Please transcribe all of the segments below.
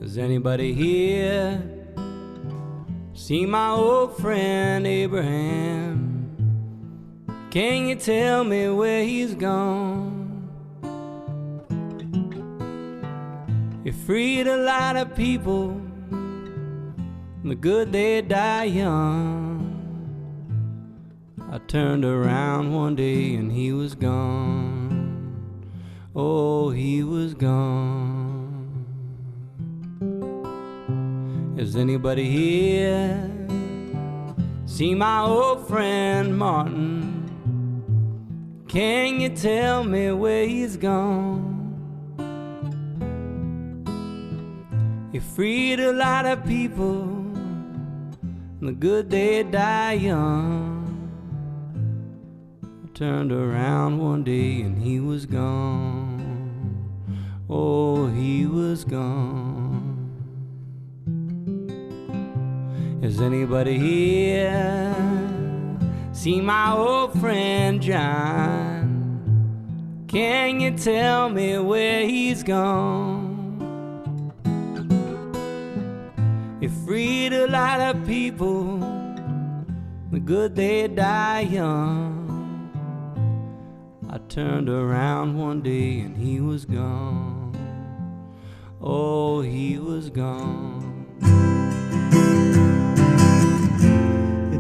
Has anybody here seen my old friend Abraham? Can you tell me where he's gone? He freed a lot of people, the good they die young. I turned around one day and he was gone. Oh, he was gone. Has anybody here seen my old friend Martin? Can you tell me where he's gone? He freed a lot of people, the good they die young. I turned around one day and he was gone. Oh, he was gone. Has anybody here seen my old friend John? Can you tell me where he's gone? He freed a lot of people, the good they die young. I turned around one day and he was gone. Oh, he was gone.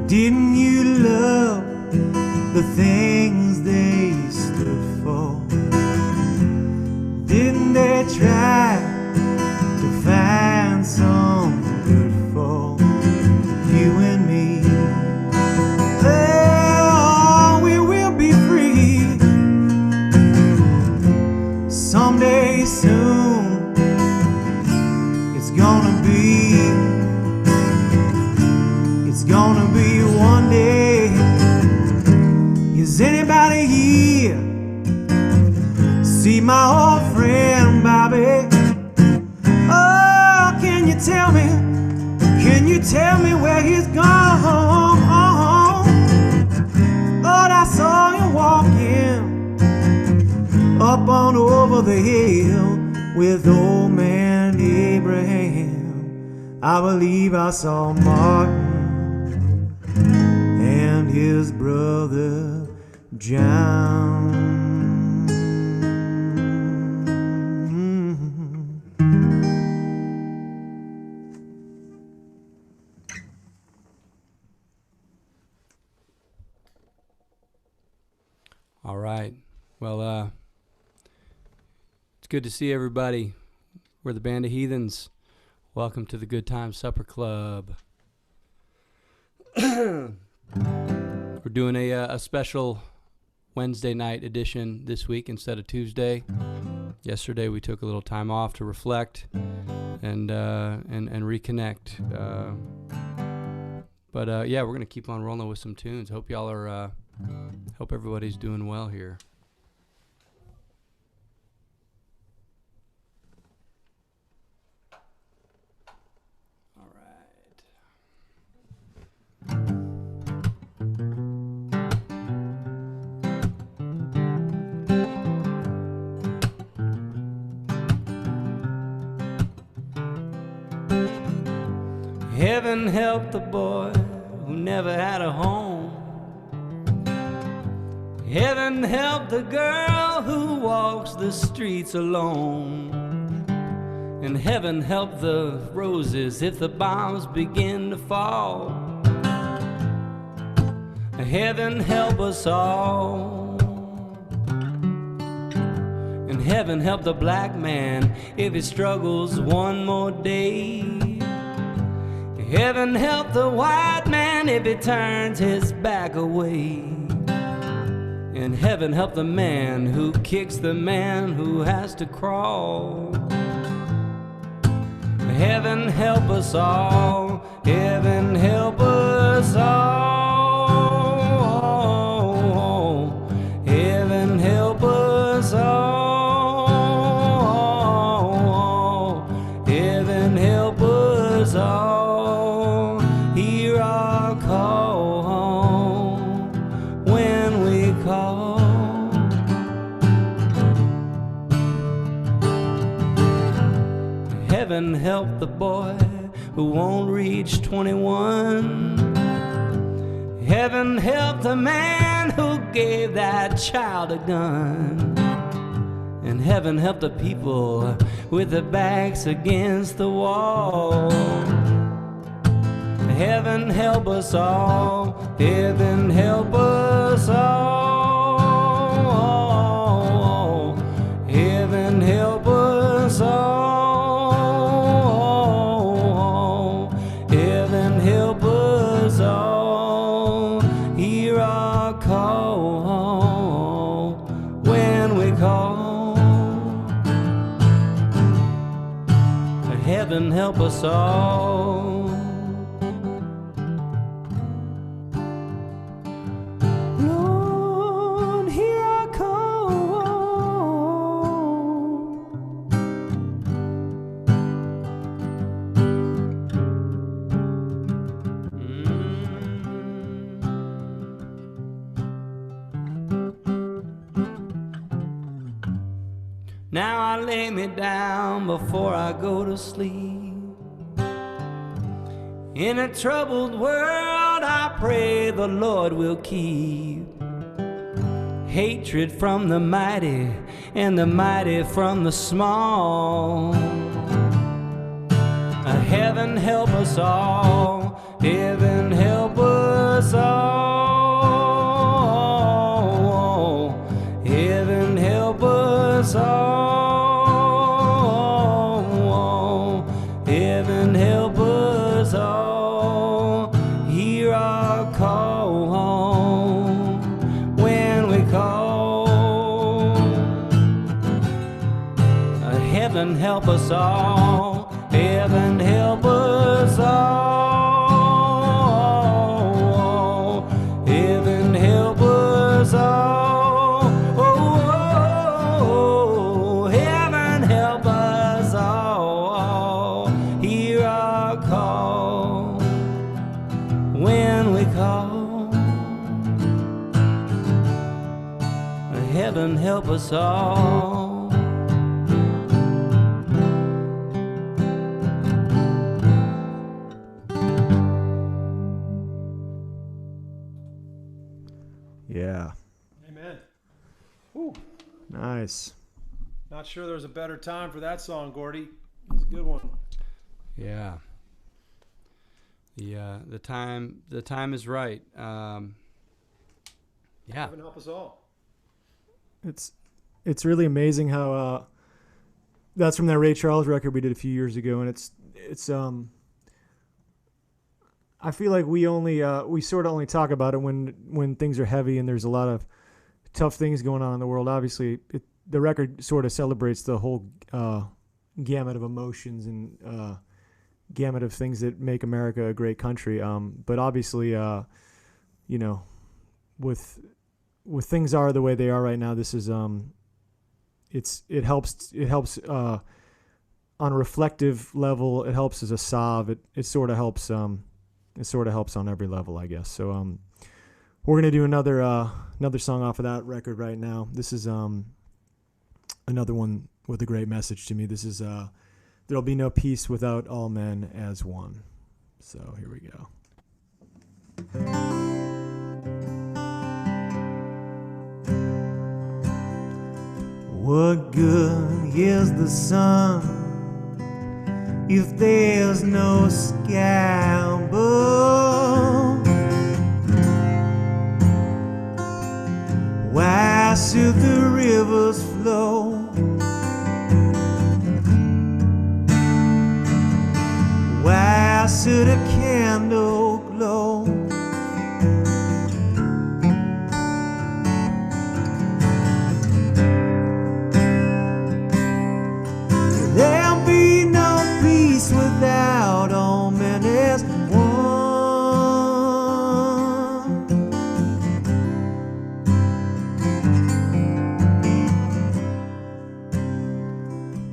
Didn't you love the things they stood for? Didn't they try to find some good for you and me? Oh, we will be free someday soon. It's gonna be one day. Is anybody here see my old friend Bobby? Oh, can you tell me where he's gone? Lord, I saw him walking up on over the hill with old man Abraham. I believe I saw Martin and his brother John. All right. Well, it's good to see everybody. We're the Band of Heathens. Welcome to the Good Time Supper Club. We're doing a special Wednesday night edition this week instead of Tuesday. Yesterday we took a little time off to reflect and reconnect. But yeah, we're gonna keep on rolling with some tunes. Hope y'all are. Hope everybody's doing well here. Heaven help the boy who never had a home. Heaven help the girl who walks the streets alone. And heaven help the roses if the bombs begin to fall. Heaven help us all. And heaven help the black man if he struggles one more day. Heaven help the white man if he turns his back away. And heaven help the man who kicks the man who has to crawl. Heaven help us all. Heaven help us all. Heaven help us all. Heaven help us all. Heaven help the boy who won't reach 21. Heaven help the man who gave that child a gun. And heaven help the people with their backs against the wall. Heaven help us all. Heaven help us all. Heaven help us all. Heaven help us all. Hear our call when we call. Heaven help us all. Lord, hear our call. Now I lay me down before I go to sleep. In a troubled world, I pray the Lord will keep hatred from the mighty and the mighty from the small. Heaven help us all. Heaven help us all. Heaven help us all. Heaven help us all. Hear our call when we call. Heaven help us all. Heaven help us all. Heaven help us all. Oh, heaven help us all. Hear our call when we call. Heaven help us all. Yeah. Amen. Whew. Nice. Not sure there was a better time for that song, Gordy. It was a good one. Yeah. The time is right. Yeah. Heaven help us all. It's really amazing how that's from that Ray Charles record we did a few years ago, and it's I feel like we sort of only talk about it when things are heavy and there's a lot of tough things going on in the world. Obviously, the record sort of celebrates the whole gamut of emotions and gamut of things that make America a great country. But obviously, you know, with things are the way they are right now, this is it helps on a reflective level. It helps as a salve. It sort of helps on every level, I guess. So we're gonna do another song off of that record right now. This is another one with a great message to me. This is There'll Be No Peace Without All Men as One. So here we go. What good is the sun if there's no sky above? Why should the rivers flow? Why should a candle glow? There'll be no peace without all men as one.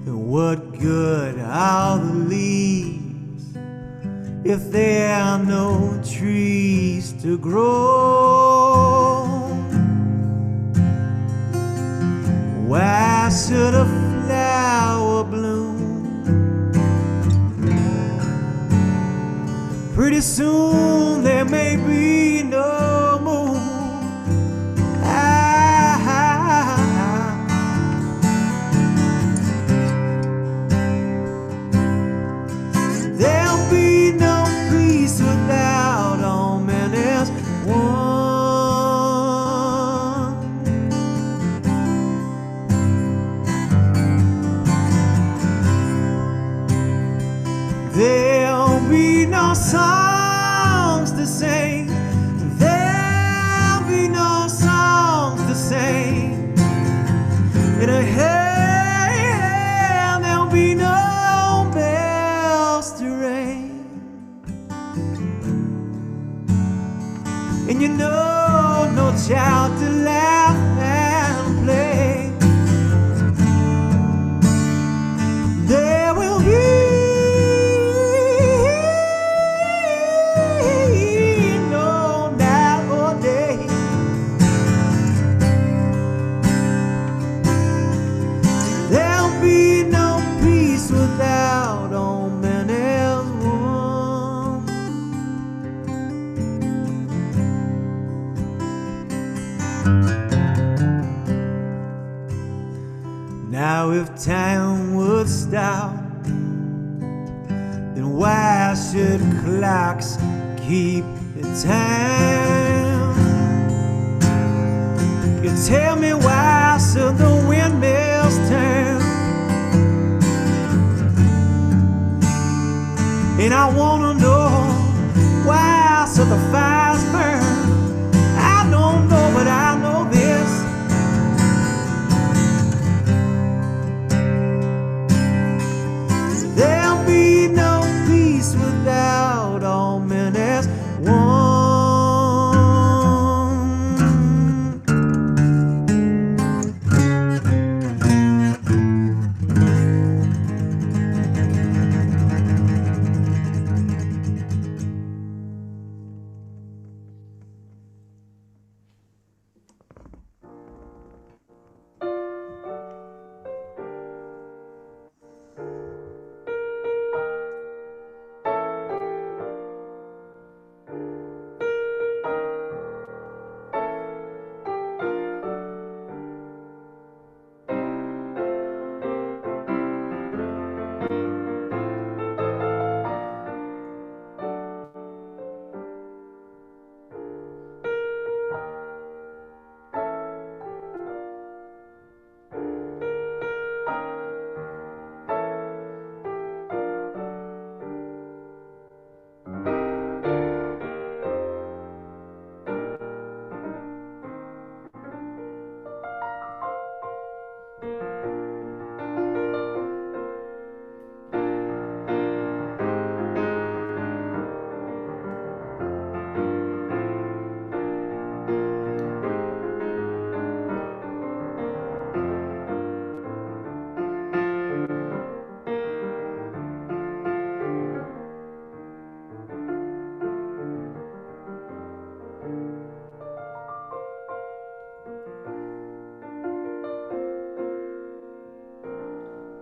And what good are the leaves if there are no trees to grow? Why should a flower bloom Pretty soon there may be no more. There'll be no peace without all men as one. There'll be no songs to sing. There'll be no songs to sing. In a hell, there'll be no bells to ring. And you know, no child to laugh and play. There will be no night or day. There'll be no peace without all men as one. Now if time would stop, then why should clocks keep the time? You tell me why should the windmills turn? And I wanna know why should the fires burn? I don't know, but I know this. There'll be no peace without all men as one.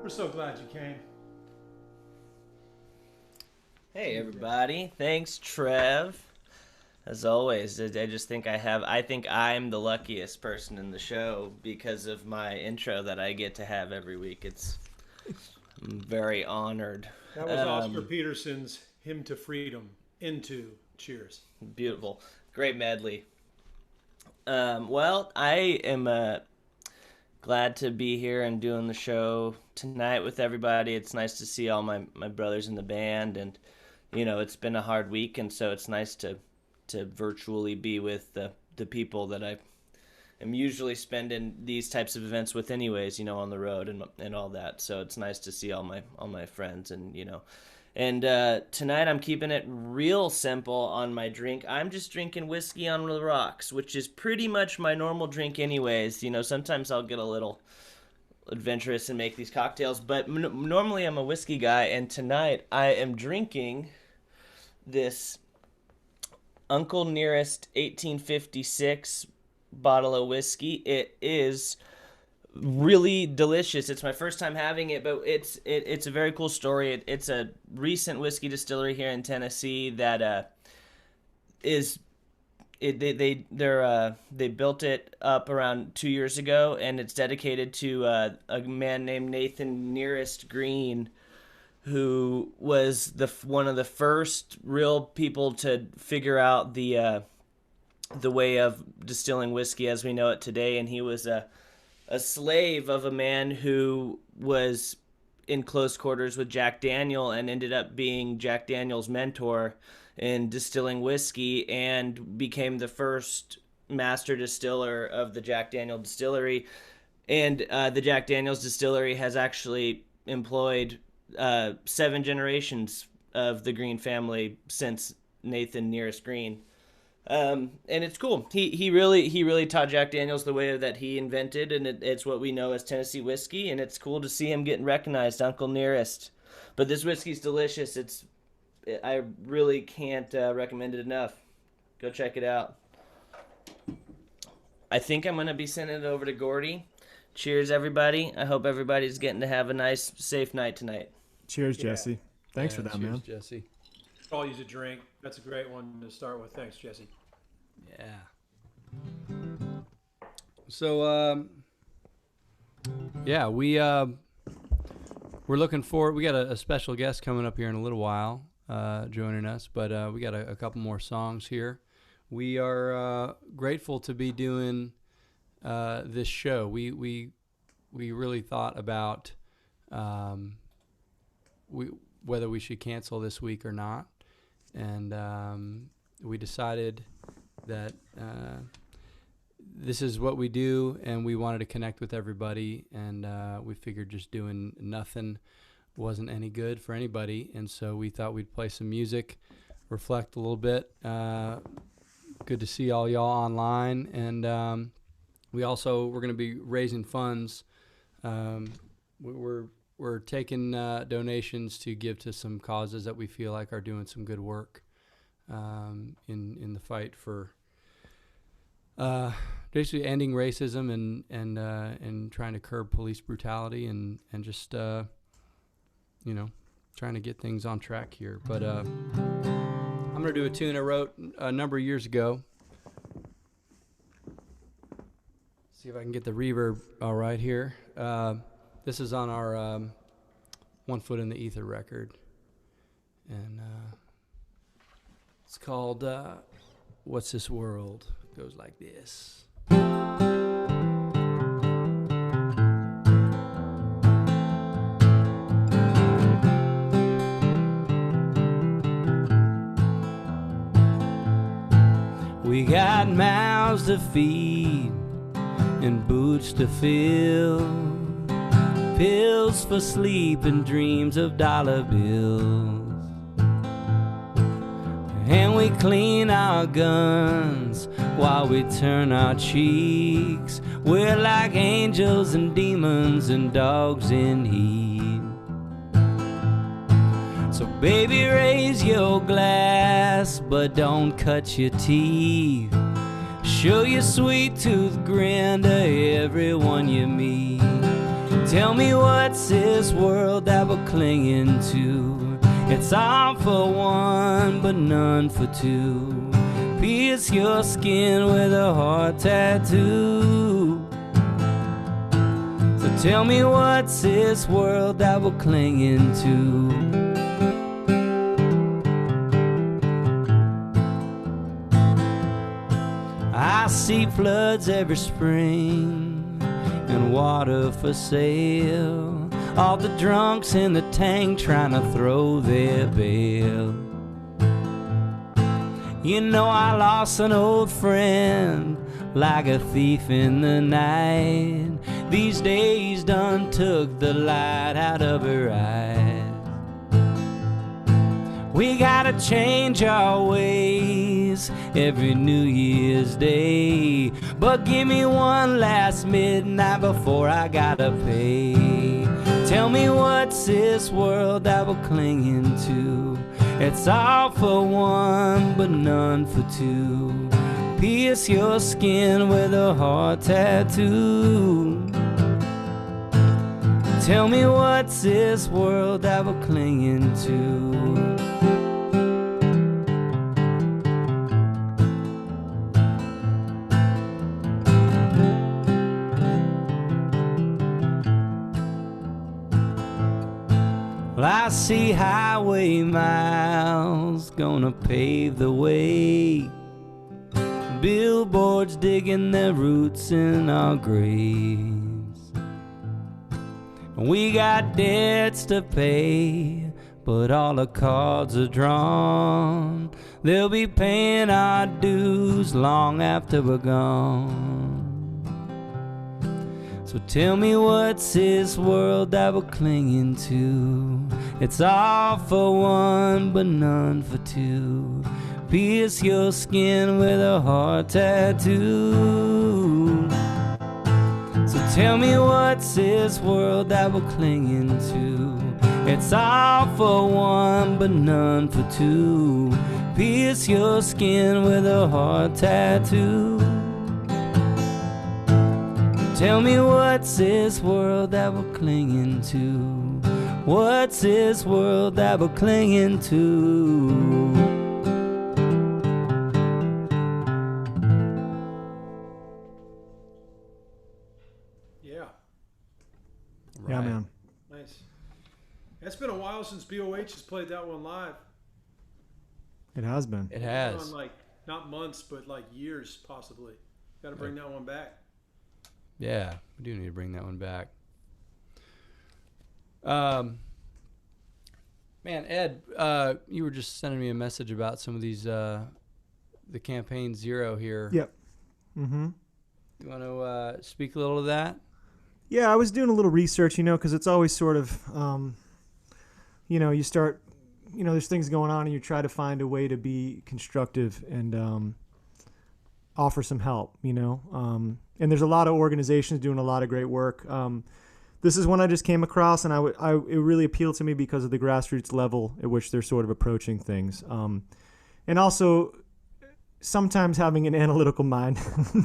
We're so glad you came. Hey everybody, thanks Trev. As always, I just think I think I'm the luckiest person in the show because of my intro that I get to have every week. I'm very honored. That was Oscar Peterson's Hymn to Freedom, Into Cheers. Beautiful. Great medley. Well, I am glad to be here and doing the show tonight with everybody. It's nice to see all my brothers in the band, and you know, it's been a hard week, and so it's nice to virtually be with the people that I am usually spending these types of events with anyways, you know, on the road and all that. So it's nice to see all my friends, and you know. And tonight I'm keeping it real simple on my drink. I'm just drinking whiskey on the rocks, which is pretty much my normal drink anyways. You know, sometimes I'll get a little adventurous and make these cocktails, but normally I'm a whiskey guy, and tonight I am drinking this Uncle Nearest 1856 bottle of whiskey. It is really delicious. It's my first time having it, but it's a very cool story. It's a recent whiskey distillery here in Tennessee that they built it up around 2 years ago, and it's dedicated to a man named Nathan Nearest Green, who was one of the first real people to figure out the way of distilling whiskey as we know it today. And he was a slave of a man who was in close quarters with Jack Daniel and ended up being Jack Daniel's mentor in distilling whiskey, and became the first master distiller of the Jack Daniel distillery. And the Jack Daniel's distillery has actually employed 7 generations of the Green family since Nathan Nearest Green. And it's cool. He really taught Jack Daniels the way that he invented, and it's what we know as Tennessee whiskey. And it's cool to see him getting recognized, Uncle Nearest. But this whiskey's delicious. I really can't recommend it enough. Go check it out. I think I'm gonna be sending it over to Gordy. Cheers, everybody. I hope everybody's getting to have a nice, safe night tonight. Cheers, Jesse. Thanks for that, cheers, man. Jesse. I'll use a drink. That's a great one to start with. Thanks, Jesse. Yeah. So, we're looking forward. We got a special guest coming up here in a little while, joining us. But we got a couple more songs here. We are grateful to be doing this show. We really thought about whether we should cancel this week or not. And we decided that this is what we do, and we wanted to connect with everybody, and we figured just doing nothing wasn't any good for anybody, and so we thought we'd play some music, reflect a little bit. Good to see all y'all online, and we're going to be raising funds. We're taking donations to give to some causes that we feel like are doing some good work in the fight for basically ending racism and trying to curb police brutality and just trying to get things on track here. But I'm gonna do a tune I wrote a number of years ago. See if I can get the reverb all right here. This is on our One Foot in the Ether record, and it's called What's This World? It goes like this. We got mouths to feed and boots to fill, pills for sleep and dreams of dollar bills. And we clean our guns while we turn our cheeks. We're like angels and demons and dogs in heat. So baby, raise your glass, but don't cut your teeth. Show your sweet tooth grin to everyone you meet. Tell me what's this world that we're clinging to? It's all for one, but none for two. Pierce your skin with a heart tattoo. So tell me what's this world that we're clinging to? I see floods every spring and water for sale. All the drunks in the tank trying to throw their bail. You know I lost an old friend like a thief in the night. These days done took the light out of her eyes. We gotta change our ways every New Year's Day, but give me one last midnight before I gotta pay. Tell me what's this world that we're clinging to? It's all for one, but none for two. Pierce your skin with a heart tattoo. tell me what's this world that we're clinging to? Well, I see highway miles gonna pave the way, billboards digging their roots in our graves. We got debts to pay, but all the cards are drawn. They'll be paying our dues long after we're gone. So tell me what's this world that we're clinging to? It's all for one, but none for two. Pierce your skin with a heart tattoo. So tell me what's this world that we're clinging to? It's all for one, but none for two. Pierce your skin with a heart tattoo. Tell me what's this world that we're clinging to? What's this world that we're clinging to? Yeah. Yeah, man. Nice. It's been a while since BOH has played that one live. It has been. It has. On like not months, but like years possibly. Got to bring that one back. Yeah, we do need to bring that one back. Man, Ed, you were just sending me a message about some of these, the Campaign Zero here. Yep. Mm-hmm. You want to speak a little to that? Yeah, I was doing a little research, because it's always sort of, you start, there's things going on and you try to find a way to be constructive and offer some help, and there's a lot of organizations doing a lot of great work. This is one I just came across, and it really appealed to me because of the grassroots level at which they're sort of approaching things. And also sometimes having an analytical mind,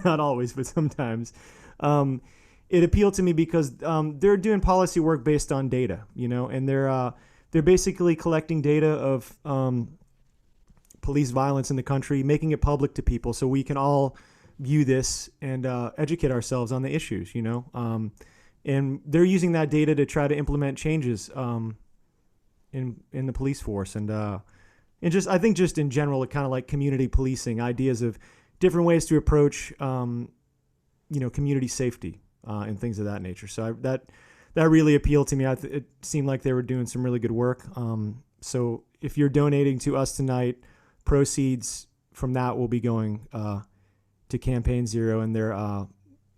not always, but sometimes, it appealed to me because they're doing policy work based on data, and they're basically collecting data of police violence in the country, making it public to people so we can all view this and educate ourselves on the issues, and they're using that data to try to implement changes in the police force, and just I think just in general, it kind of like community policing, ideas of different ways to approach community safety and things of that nature. So that really appealed to me. It seemed like they were doing some really good work. So if you're donating to us tonight, proceeds from that will be going to Campaign Zero, and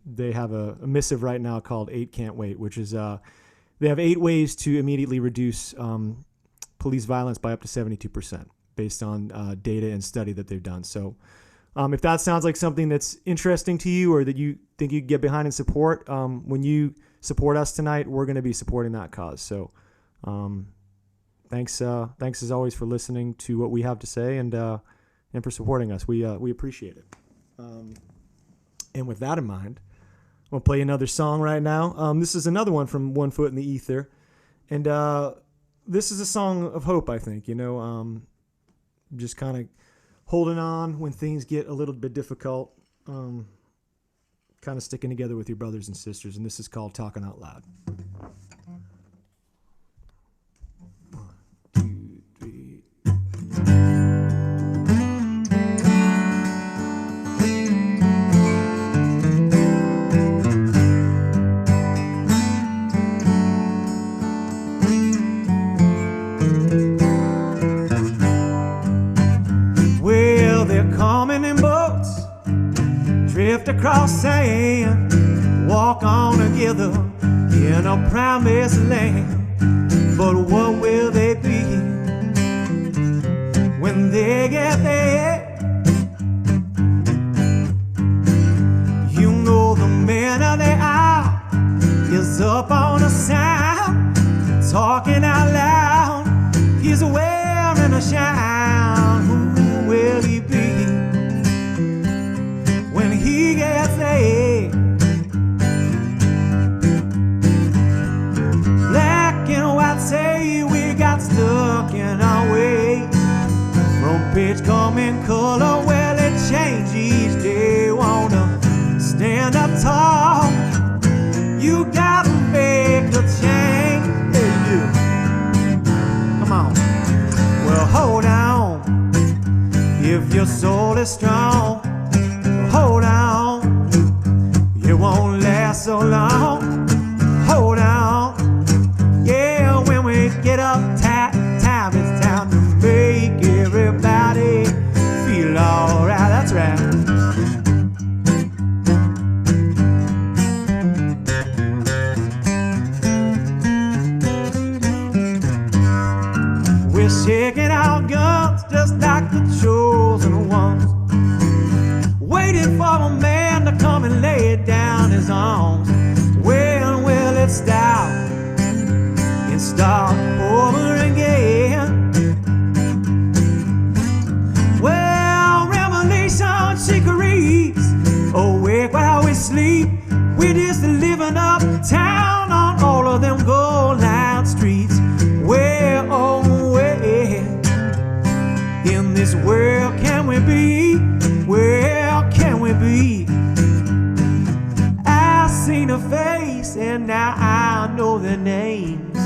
they have a missive right now called 8 Can't Wait, which is they have 8 ways to immediately reduce police violence by up to 72% based on data and study that they've done. So if that sounds like something that's interesting to you or that you think you can get behind and support, when you support us tonight, we're going to be supporting that cause. So thanks as always for listening to what we have to say and for supporting us. We appreciate it. And with that in mind, I'm going to play another song right now. This is another one from One Foot in the Ether. And this is a song of hope, I think, just kind of holding on when things get a little bit difficult, kind of sticking together with your brothers and sisters. And this is called Talking Out Loud. 1, 2, 3. Well, they're coming in boats, drift across sand, walk on together in a promised land. But what will they be when they get there? You know the man of the hour is up on a sound, talking out loud. He's wearing a shout. Who will he be when he gets there? black and white say we got stuck in our way. From pitch coming color, well it changed each day. Wanna stand up tall, you gotta make a change. Yeah, you do. Come on. Well, hold on. If your soul is strong, hold on. It won't last so long. Hold on. Yeah, when we get up time, it's time to make everybody feel alright. That's right. We're shaking our guns just like the chosen ones, waiting for a man to come and lay it down his arms. When will it stop and start over again? Well, revelation chicories awake while we sleep. We're just living uptown on all of them gold-lined streets. Where, oh, where in this world can we be? Where can we be? I've seen a face and now I know their names.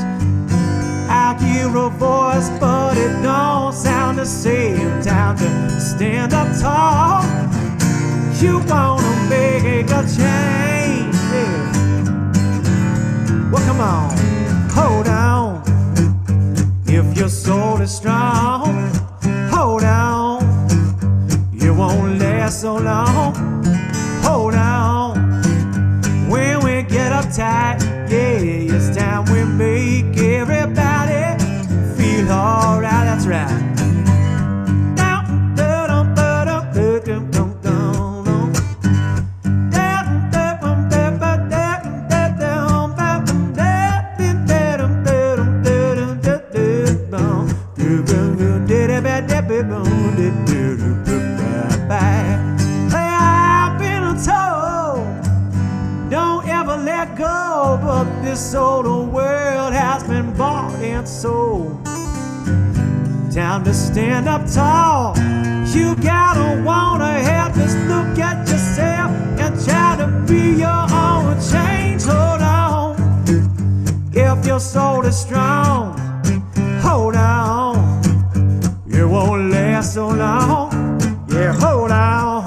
I hear a voice but it don't sound the same. Time to stand up tall. You wanna make a change, yeah. Well, come on, hold on. If your soul is strong, hold on. It won't last so long. Hold on. When we get uptight, yeah, it's time we make everybody feel alright. That's right. I've been told, don't ever let go, but this old world has been bought and sold. Time to stand up tall. You gotta wanna help. Just look at yourself and try to be your own change. Hold on. If your soul is strong, hold on. It won't last so long. Yeah, hold on.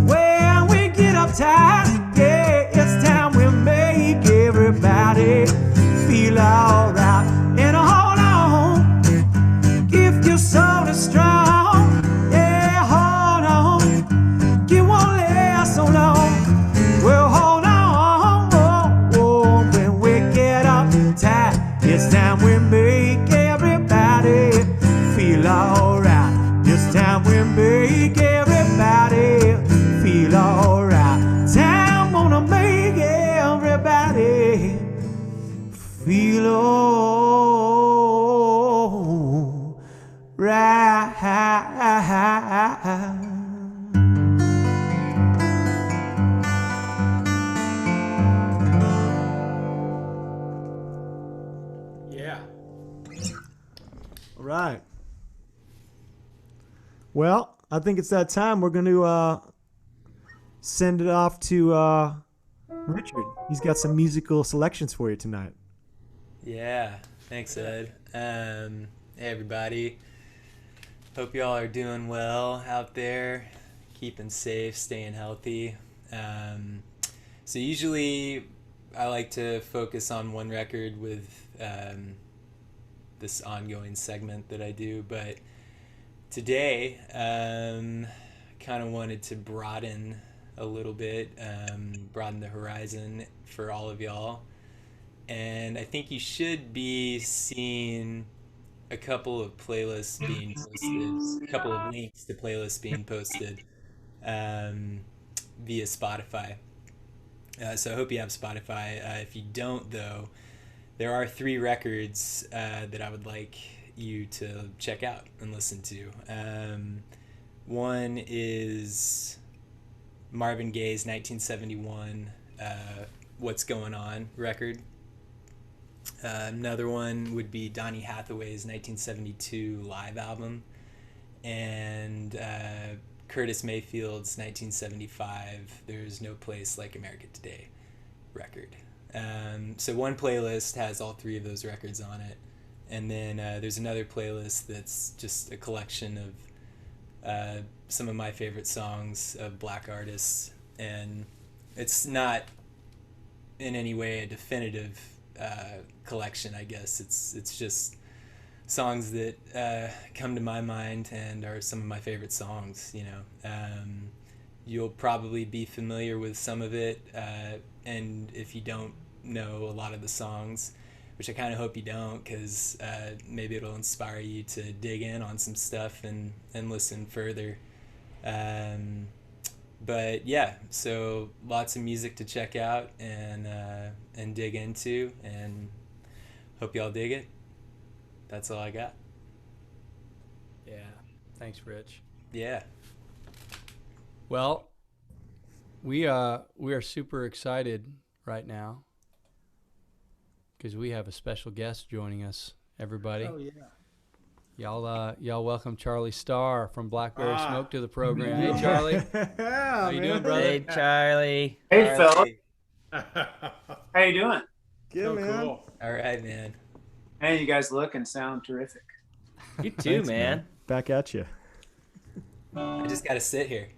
When we get uptight, yeah, it's time we make everybody feel alright. And hold on. If your soul is strong, yeah, hold on. It won't last so long. Well, hold on. Oh, when we get uptight, it's time we make everybody feel alright. It's time we make everybody feel alright. Time wanna make everybody feel alright. Yeah. All right. Well, I think it's that time. We're going to send it off to Richard. He's got some musical selections for you tonight. Yeah, thanks, Ed. Hey, everybody. Hope y'all are doing well out there, keeping safe, staying healthy. So usually I like to focus on one record with this ongoing segment that I do, but today kind of wanted to broaden a little bit, broaden the horizon for all of y'all. And I think you should be seeing a couple of playlists being posted, a couple of links to playlists being posted via Spotify. So I hope you have Spotify. If you don't, though, there are 3 records that I would like you to check out and listen to. One is Marvin Gaye's 1971 What's Going On record. Another one would be Donny Hathaway's 1972 live album, and Curtis Mayfield's 1975 There's No Place Like America Today record. So one playlist has all three of those records on it, and then there's another playlist that's just a collection of some of my favorite songs of Black artists, and it's not in any way a definitive collection, I guess. It's just songs that come to my mind and are some of my favorite songs, you know. You'll probably be familiar with some of it, and if you don't know a lot of the songs, which I kind of hope you don't, because maybe it'll inspire you to dig in on some stuff and listen further. But yeah, so lots of music to check out and dig into, and hope y'all dig it. That's all I got. Yeah. Thanks, Rich. Yeah. Well, we are super excited right now because we have a special guest joining us. Everybody. Oh yeah. Y'all welcome Charlie Starr from Blackberry Smoke to the program. Hey, Charlie. How you doing, brother? Hey, Charlie. Hey, fella. Hey. How you doing? Good, So man. cool. All right, man. Hey, you guys look and sound terrific. You too, Thanks, man. Back at you. I just got to sit here.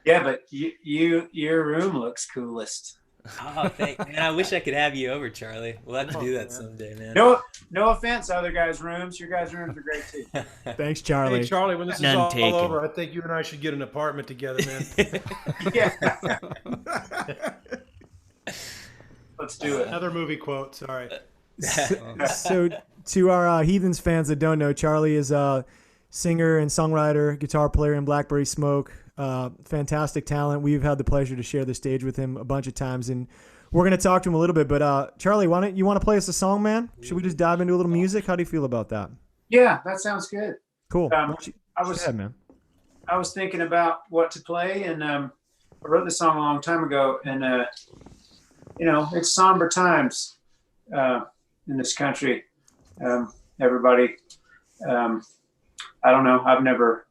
Yeah, but your room looks coolest. Oh, thanks, man. I wish I could have you over, Charlie. We'll have to do that someday, man. No offense, other guys' rooms. Your guys' rooms are great too. Thanks, Charlie. Hey Charlie, when this is None all taken. over, I think you and I should get an apartment together, man. Yeah. Let's do it. Another movie quote. Sorry. So to our Heathens fans that don't know, Charlie is a singer and songwriter, guitar player in Blackberry Smoke. Fantastic talent. We've had the pleasure to share the stage with him a bunch of times, and we're going to talk to him a little bit. But Charlie, why don't you want to play us a song, man? Should we just dive into a little music? How do you feel about that? Yeah, that sounds good. Cool. I Go was ahead, man. I was thinking about what to play, and I wrote this song a long time ago, and it's somber times in this country. Everybody, I don't know. I've never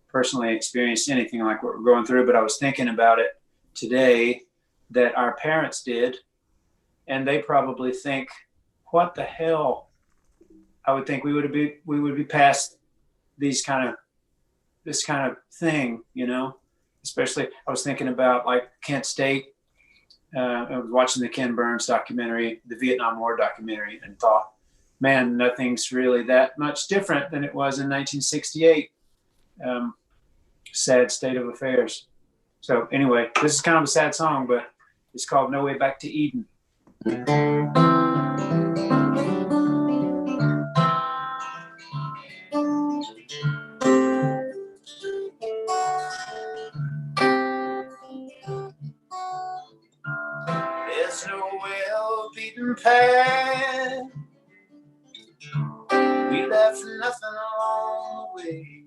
personally experienced anything like what we're going through, but I was thinking about it today that our parents did, and they probably think, "What the hell?" I would think we would be past this kind of thing, Especially, I was thinking about like Kent State. I was watching the Ken Burns documentary, the Vietnam War documentary, and thought, man, nothing's really that much different than it was in 1968. Sad state of affairs. So anyway, this is kind of a sad song, but it's called No Way Back to Eden. There's no well-beaten path. We left nothing along the way.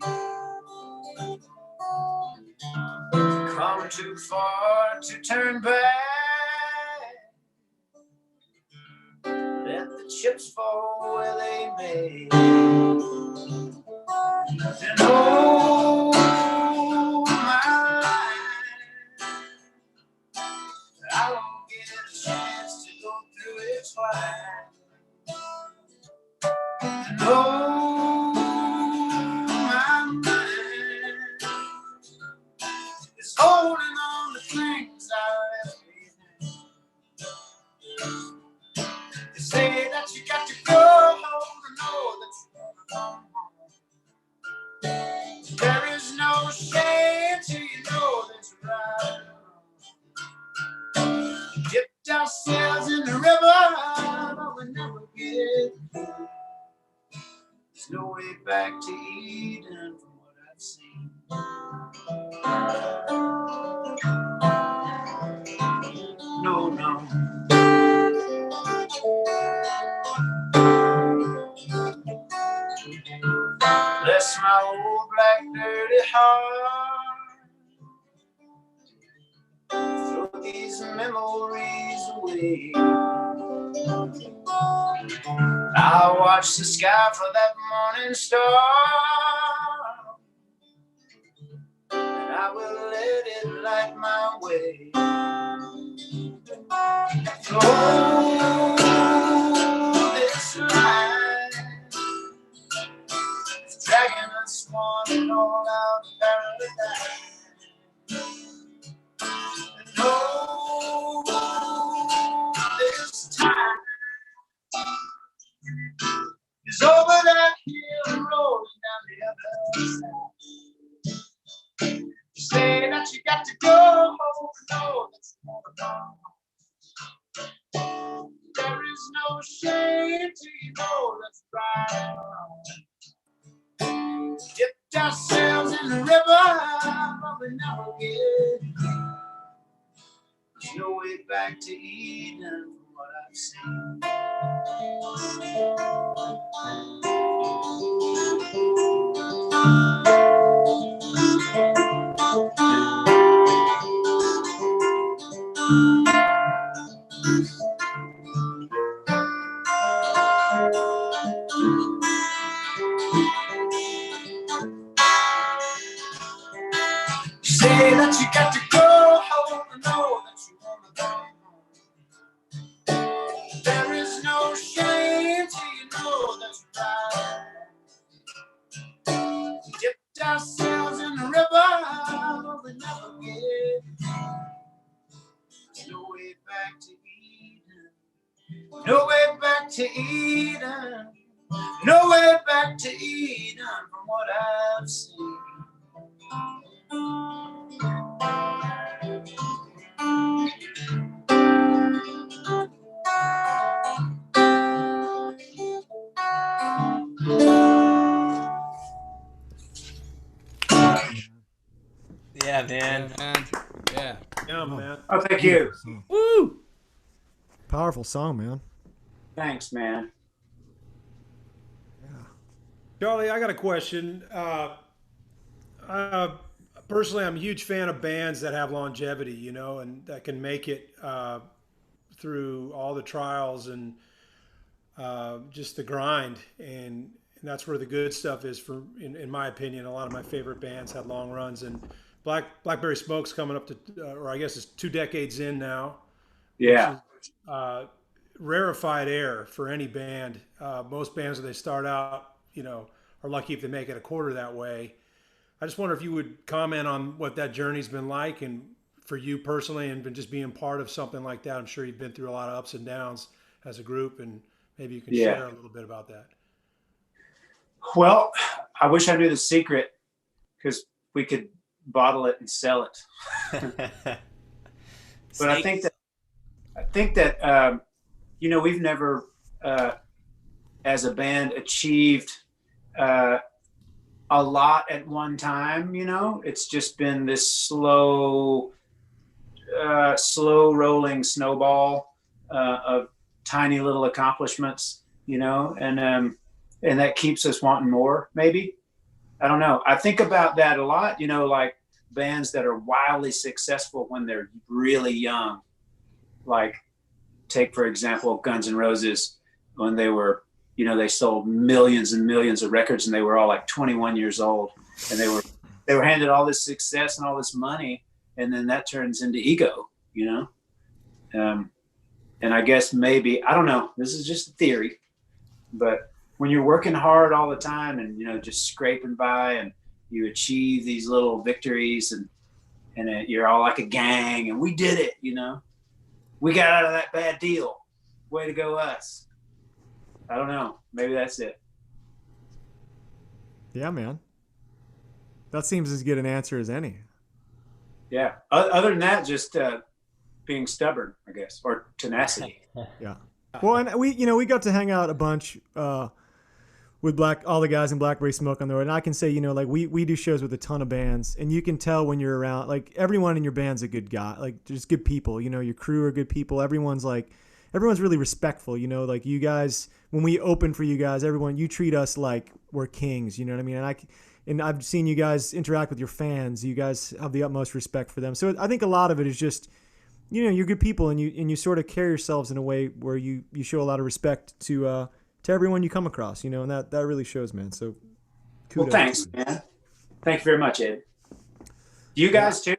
Come too far to turn back. Let the chips fall where they may. And oh, my life, I won't get a chance to go through it twice. And oh, my mind is holding on to things I left behind. They say that you got to go to know that you're gonna come home. There is no shame till you know that's right. Dipped ourselves in the river, but we never get through. There's no way back to Eden from what I've seen. No, no. Bless my old black dirty heart. Throw these memories away. I'll watch the sky for that morning star, and I will let it light my way. Oh, this life is dragging us one and all out of paradise. And oh, this time is over that hill and rolling down the other side. You say that you got to go home, no, that's not wrong. There is no shame till you know that's right. Dipped ourselves in the river, but we never get. There's no way back to Eden from what I've seen. You say that you got to go home and know that you want to go home. There is no shame till you know that's right. We dipped ourselves in the river, but we never get. There's no way back to Eden. No way back to Eden. No way back to Eden from what I've seen. Yeah, man. Yeah, man. Yeah. Yeah, man. Oh, thank you. Woo! Powerful song, man. Thanks, man. Charlie, I got a question. Personally, I'm a huge fan of bands that have longevity, you know, and that can make it through all the trials and just the grind. And that's where the good stuff is, in my opinion. A lot of my favorite bands had long runs. And Blackberry Smoke's coming up to, or I guess it's 2 decades in now. Yeah. Which is, rarefied air for any band. Most bands, when they start out, you know, are lucky if they make it a quarter that way. I just wonder if you would comment on what that journey's been like, and for you personally, and just being part of something like that. I'm sure you've been through a lot of ups and downs as a group, and maybe you can share a little bit about that. Well, I wish I knew the secret, because we could bottle it and sell it. But I think that you know, we've never as a band achieved a lot at one time. You know, it's just been this slow rolling snowball of tiny little accomplishments, you know, and that keeps us wanting more, maybe. I don't know. I think about that a lot, you know, like bands that are wildly successful when they're really young. Like, take, for example, Guns N' Roses, when they were, you know, they sold millions and millions of records, and they were all like 21 years old, and they were handed all this success and all this money, and then that turns into ego, you know? And I guess maybe, I don't know, this is just a theory, but when you're working hard all the time and, you know, just scraping by, and you achieve these little victories, and you're all like a gang, and we did it, you know? We got out of that bad deal. Way to go, us. I don't know. Maybe that's it. Yeah, man. That seems as good an answer as any. Yeah. Other than that, just being stubborn, I guess, or tenacity. Yeah. Well, and we got to hang out a bunch with all the guys in Blackberry Smoke on the road, and I can say, you know, like we do shows with a ton of bands, and you can tell when you're around, like everyone in your band's a good guy, like just good people, you know, your crew are good people, everyone's really respectful, you know, like you guys, when we open for you guys, you treat us like we're kings, you know what I mean? And I've seen you guys interact with your fans, you guys have the utmost respect for them. So I think a lot of it is just you're good people, and you sort of carry yourselves in a way where you show a lot of respect to everyone you come across, and that really shows, man. So Well, kudos. thanks, man. Thank you very much, Ed. You guys too.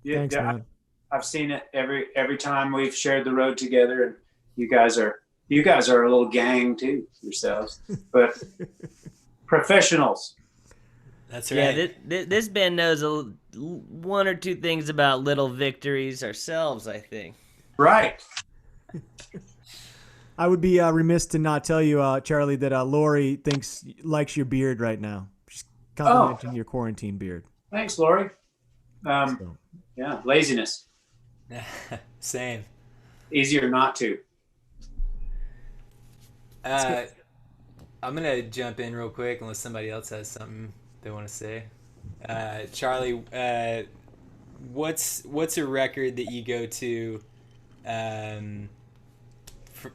Thanks, man. I've seen it every time we've shared the road together, and you guys are a little gang too yourselves, but professionals. That's right. Yeah, this band knows one or two things about little victories ourselves, I think. Right. I would be remiss to not tell you, Charlie, that Lori likes your beard right now. She's complimenting your quarantine beard. Thanks, Lori. Yeah, laziness. Same. Easier not to. I'm gonna jump in real quick unless somebody else has something they want to say. Charlie, what's a record that you go to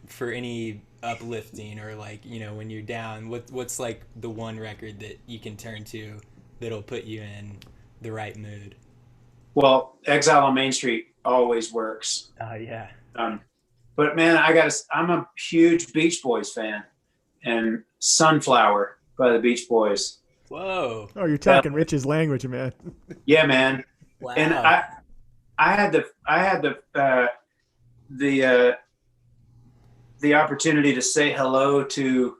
for any uplifting, or like, when you're down? What's like the one record that you can turn to that'll put you in the right mood? Well, Exile on Main Street always works. Yeah. But man, I'm a huge Beach Boys fan, and Sunflower by the Beach Boys. Whoa. Oh, you're talking Rich's language, man. Yeah, man. Wow. And I had the opportunity to say hello to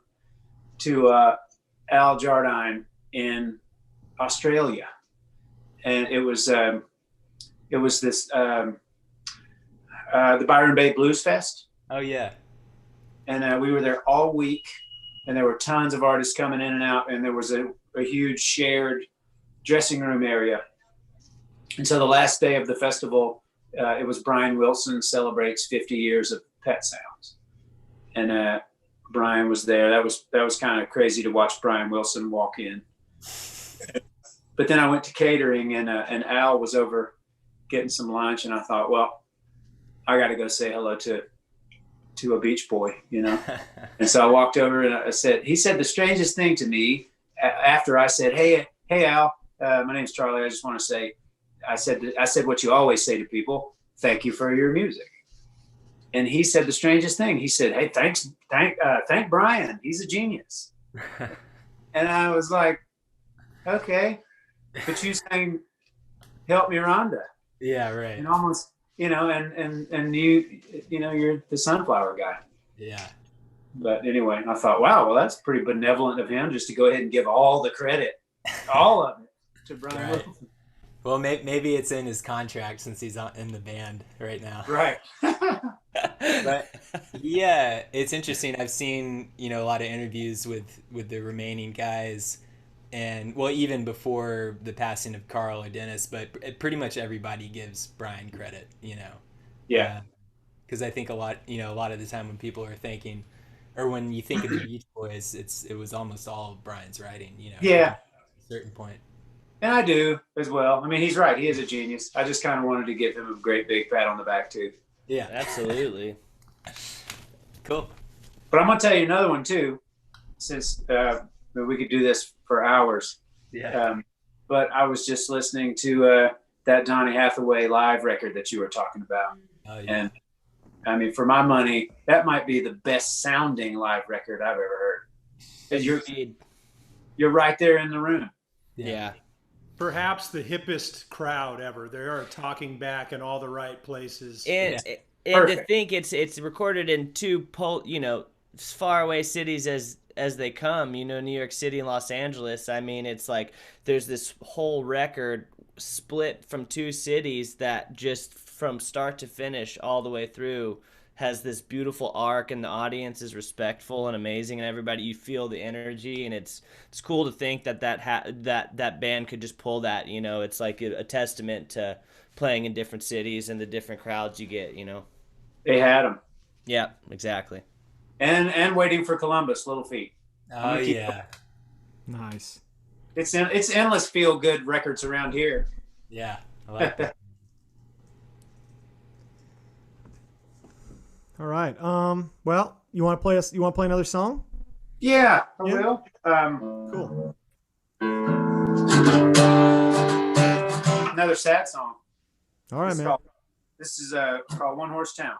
Al Jardine in Australia, and it was this the Byron Bay Blues Fest. Oh yeah. And we were there all week, and there were tons of artists coming in and out, and there was a huge shared dressing room area. And so the last day of the festival, it was Brian Wilson celebrates 50 years of Pet Sounds, and Brian was there. That was kind of crazy to watch Brian Wilson walk in. But then I went to catering, and Al was over getting some lunch, and I thought, well, I got to go say hello to a Beach Boy, And so I walked over, and he said the strangest thing to me after I said, hey Al, my name's Charlie. I just want to say, I said what you always say to people: thank you for your music. And he said the strangest thing. He said, hey, thank Brian. He's a genius. And I was like, okay, but you sang Help Me Rhonda. Yeah, right. And almost, and you're the Sunflower guy. Yeah. But anyway, I thought, wow, well, that's pretty benevolent of him just to go ahead and give all the credit, all of it, to Brian Right. Wilson. Well, maybe it's in his contract since he's in the band right now. Right. But yeah, it's interesting. I've seen, a lot of interviews with the remaining guys, and well, even before the passing of Carl or Dennis, but pretty much everybody gives Brian credit, Yeah. Because I think a lot of the time when people are thinking, or when you think of the Beach Boys, it was almost all Brian's writing, Yeah. At a certain point. And I do as well. I mean, he's right. He is a genius. I just kind of wanted to give him a great big pat on the back too. Yeah. Absolutely. Cool. But I'm going to tell you another one too, since we could do this for hours. Yeah. But I was just listening to that Donny Hathaway live record that you were talking about. Oh, yeah. And I mean, for my money, that might be the best sounding live record I've ever heard. You're right there in the room. Yeah. Perhaps the hippest crowd ever. They are talking back in all the right places. And to Perfect. think it's recorded in two as far away cities as they come, New York City and Los Angeles. I mean, it's like there's this whole record split from two cities that just from start to finish all the way through has this beautiful arc, and the audience is respectful and amazing, and everybody, you feel the energy, and it's cool to think that band could just pull that. It's like a testament to playing in different cities and the different crowds you get. They had them. Yeah, exactly. And Waiting for Columbus, Little Feat. Oh yeah. Nice. It's endless feel good records around here. Yeah. I like that. All right. Well, you want to play another song? Yeah, I Yeah. will. Cool. Another sad song. All right, It's man. called This is called One Horse Town.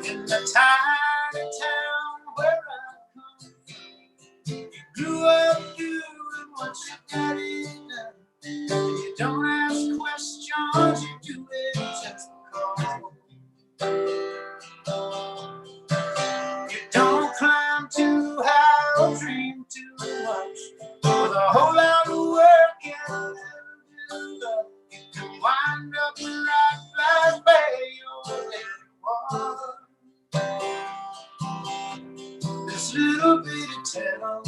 In the tiny town where I come from, you grew up doing what your daddy done. You don't ask questions, you do it just because. You don't climb too high or dream too much. With a whole lot of work and a little love, you can wind up right where your daddy was. This little bitty town,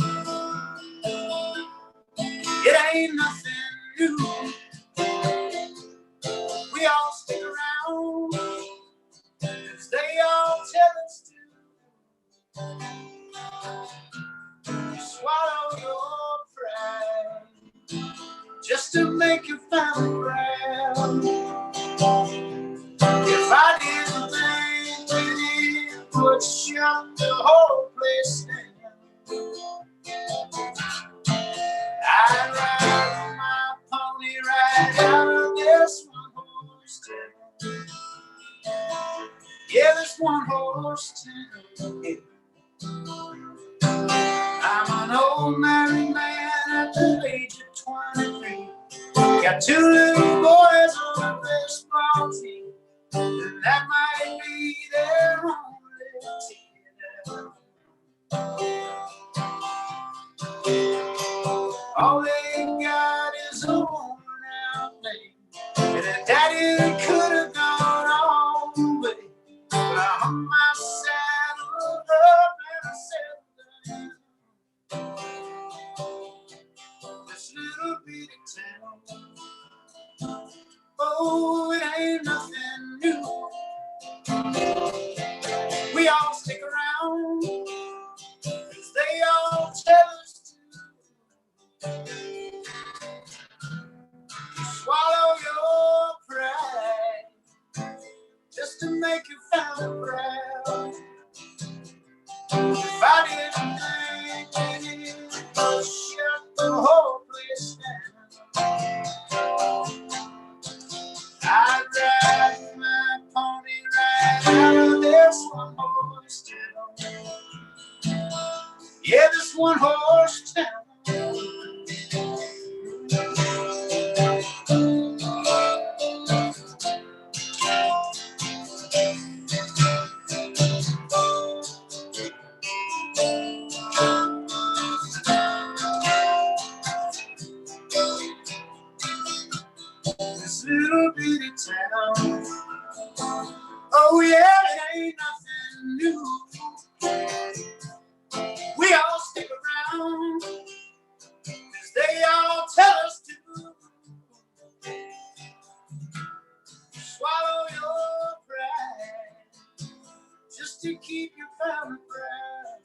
it ain't nothing new. We all stick around, 'cause they all tell us to. You swallow your pride just to make your family proud. If I didn't think it would shut the whole place down, I'd ride my pony right out of this one horse town. Yeah, this one horse town. I'm an old married man at the age of 23. Got two little boys on a baseball team, and that might be their only team. All they got is a worn out name, and a daddy could have gone all the way. But I hung my saddle up and I settled down. This little bitty town, oh, it ain't nothing new. We all stick around, 'cause they all tell us to. You swallow your pride just to make your family proud. If I didn't think it would shut the whole place down, I'd ride my pony right out of this one horse town. Yeah, this one horse town. This little bitty town, oh yeah, it ain't nothing new. We all stick around, 'cause they all tell us to. Swallow your pride just to keep your family proud.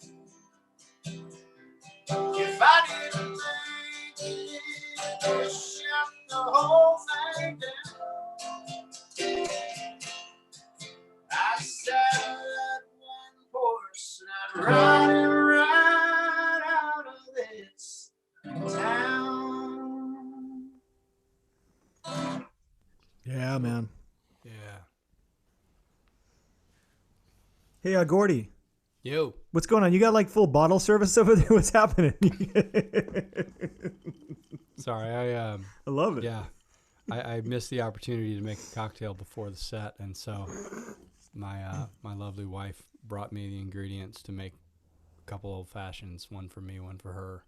If I didn't think it would shut the whole thing down, I'd saddle that one horse and I'd ride it right out of this town. Yeah, man. Yeah. Hey, Gordy, Yo. what's going on? You got like full bottle service over there? What's happening? Sorry, I love it. yeah. I missed the opportunity to make a cocktail before the set, and so my lovely wife brought me the ingredients to make a couple old fashions, one for me, one for her.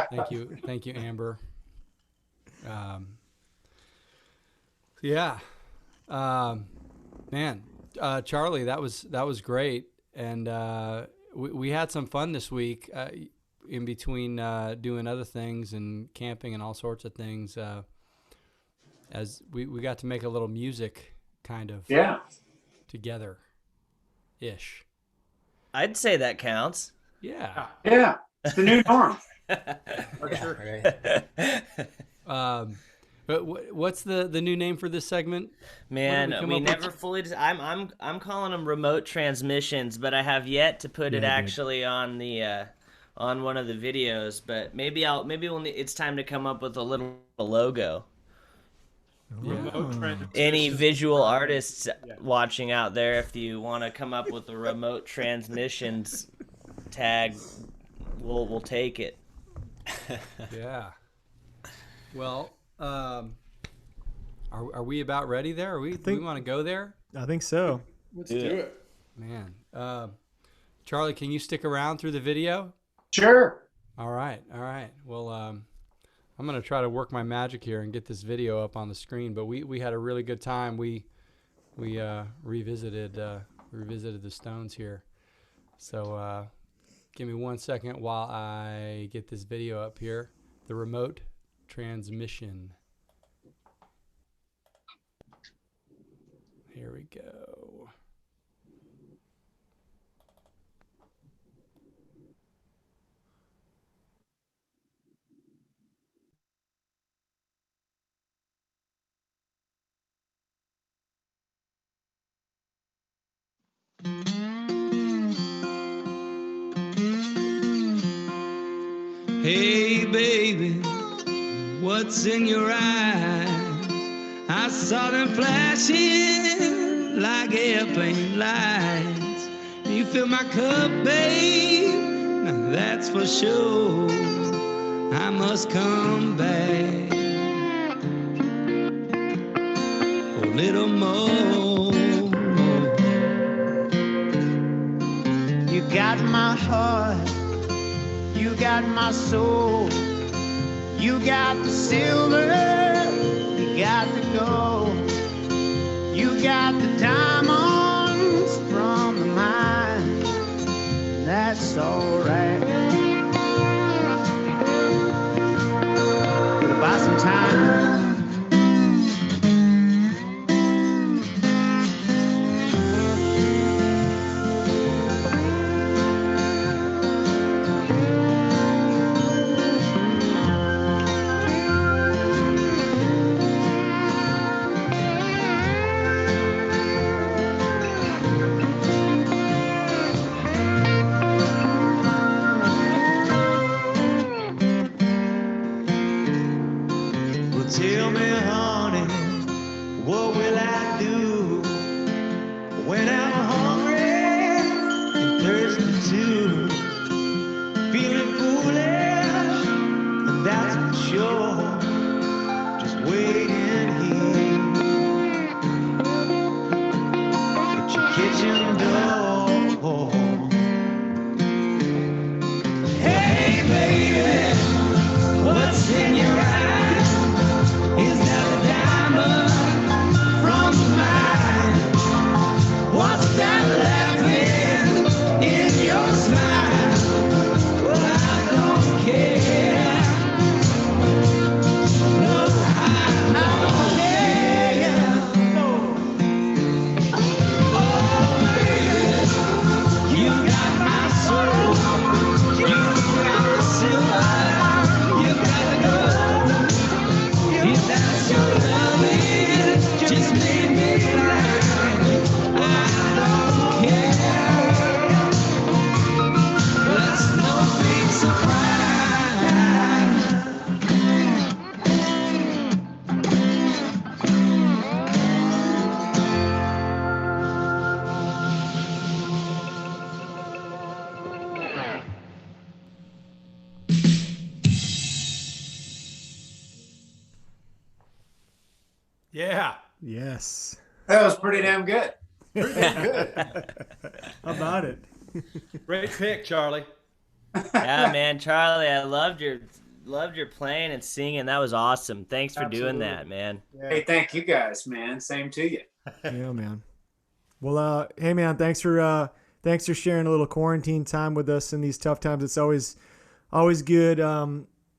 Thank you, Amber. Yeah, man, Charlie, that was great, and we had some fun this week in between doing other things and camping and all sorts of things. As we got to make a little music kind of together ish. I'd say that counts. Yeah. Yeah, it's the new norm. For sure. What's the new name for this segment? Man, we never fully. I'm calling them remote transmissions, but I have yet to put it actually on the on one of the videos. But maybe when it's time to come up with a little logo. Any visual artists watching out there, if you want to come up with a remote transmissions tag, we'll take it. Yeah. Well, are we about ready there? Do we want to go there? I think so. Let's do it. Man. Charlie, can you stick around through the video? Sure. All right. Well, I'm going to try to work my magic here and get this video up on the screen, but we had a really good time. We revisited the Stones here. So give me 1 second while I get this video up here. The remote transmission. Here we go. Hey baby, what's in your eyes? I saw them flashing like airplane lights. You fill my cup, babe, now that's for sure. I must come back a little more. You got my heart, you got my soul, you got the silver, you got the gold, you got the diamonds from the mine. That's alright. Gonna buy some time. Tell me, honey, what will I do when I'm hungry and thirsty too? Feeling foolish, and that's for sure. Just waiting here at your kitchen door. Hey, baby, what's in your eyes? Is that a diamond from the mine? What's that laughing in your smile? Well, I don't care. No, I don't care. Oh, baby, you got my soul. You got the silver. You got the gold. If that's your loving, just leave me blind. I don't care. That's no big surprise. Yeah. Yes. That was pretty damn good. How about it? Great pick, Charlie. Yeah, man, Charlie, I loved your playing and singing. That was awesome. Thanks for doing that, man. Hey, thank you guys, man. Same to you. Yeah, man. Well, hey, man, thanks for sharing a little quarantine time with us in these tough times. It's always good.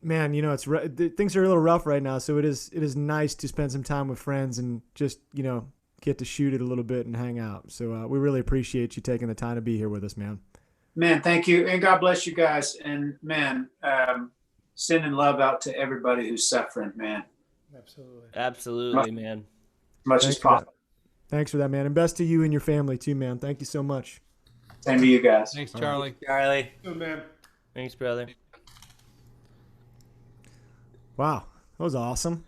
Man, you know, things are a little rough right now, so it is nice to spend some time with friends and just, you know, get to shoot it a little bit and hang out. So we really appreciate you taking the time to be here with us, man. Man, thank you. And God bless you guys. And man, sending love out to everybody who's suffering, man. Absolutely, man. Much as possible. Thanks for that, man. And best to you and your family too, man. Thank you so much. Same to you guys. Thanks, Charlie. Charlie. Good man. Thanks, brother. Wow, that was awesome.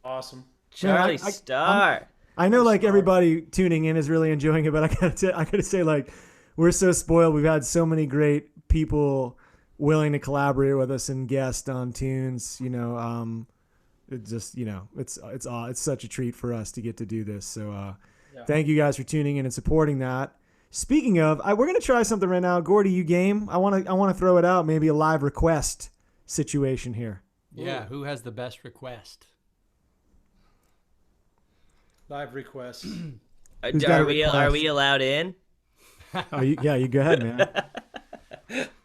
Awesome. Charlie Man, Starr. I know, like, everybody tuning in is really enjoying it, but I gotta say, like, we're so spoiled. We've had so many great people willing to collaborate with us and guest on tunes. You know, it just, you know, it's such a treat for us to get to do this. So, thank you guys for tuning in and supporting that. Speaking of, we're gonna try something right now. Gordy, you game? I wanna throw it out. Maybe a live request situation here. Yeah, who has the best request? Live requests. Who's got Are a we request? allowed in? You go ahead, man.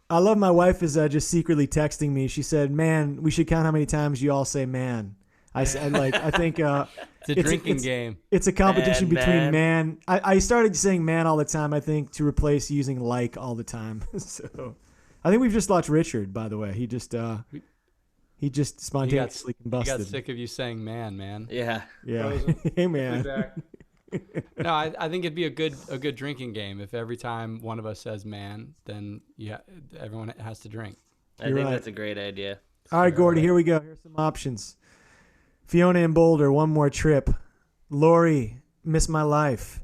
I love my wife is just secretly texting me. She said, "Man, we should count how many times you all say man." I think It's a drinking game. It's a competition between Man. man. I started saying man all the time, I think, to replace using like all the time. So I think we've just lost Richard, by the way. He just spontaneously He got combusted. sick of you saying man. Yeah. Yeah. Hey, man. Back. No, I think it'd be a good drinking game if every time one of us says man, then everyone has to drink. I You're think right. that's a great idea. All right, Gordy, here we go. Here's some options. Fiona in Boulder, one more trip. Lori, miss my life.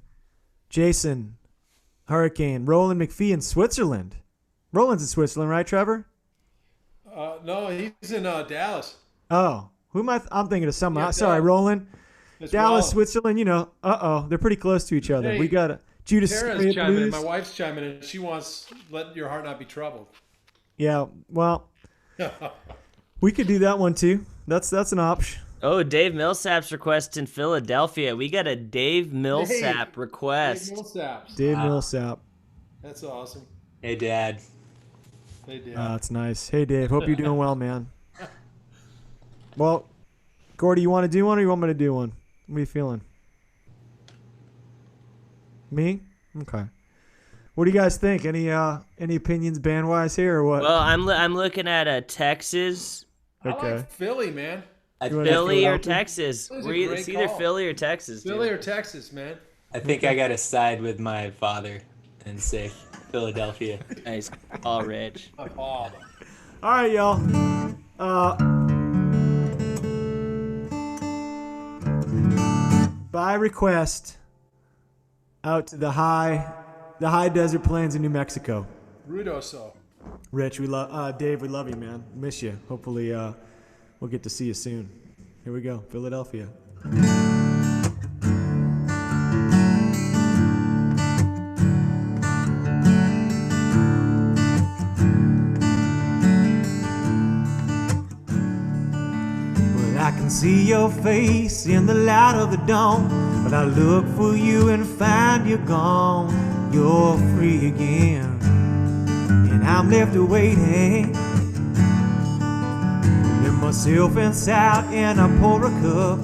Jason, hurricane. Roland McPhee in Switzerland. Roland's in Switzerland, right, Trevor? No, he's in Dallas. Oh, who am I? I'm thinking of someone. Yeah, Sorry, Dallas. Roland. It's Dallas, Roland. Switzerland. You know, they're pretty close to each other. Hey, We got Judas Tara's Iscariot chiming in. Blues. My wife's chiming in. She wants "Let Your Heart Not Be Troubled." Yeah, well, we could do that one too. That's an option. Oh, Dave Millsap's request in Philadelphia. We got a Dave Millsap request. Dave Millsaps. Dave Millsap. That's awesome. Hey, Dad. They did. That's nice. Hey, Dave. Hope you're doing well, man. Well, Gordy, you want to do one or you want me to do one? What are you feeling? Me? Okay. What do you guys think? Any opinions band-wise here or what? Well, I'm looking at Texas, I like Philly, man. You wanna Philly go or out? Texas. Philly's a great It's either call. Philly or Texas. Philly Dude. or Texas, man. I think I got to side with my father and say Philadelphia. Nice. All rich. Oh, All right, y'all. By request, out to the high desert plains of New Mexico. Rudoso. Rich, we love Dave. We love you, man. Miss you. Hopefully, we'll get to see you soon. Here we go, Philadelphia. Well, I can see your face in the light of the dawn, but I look for you and find you gone. You're free again, and I'm left waiting. Let myself inside and I pour a cup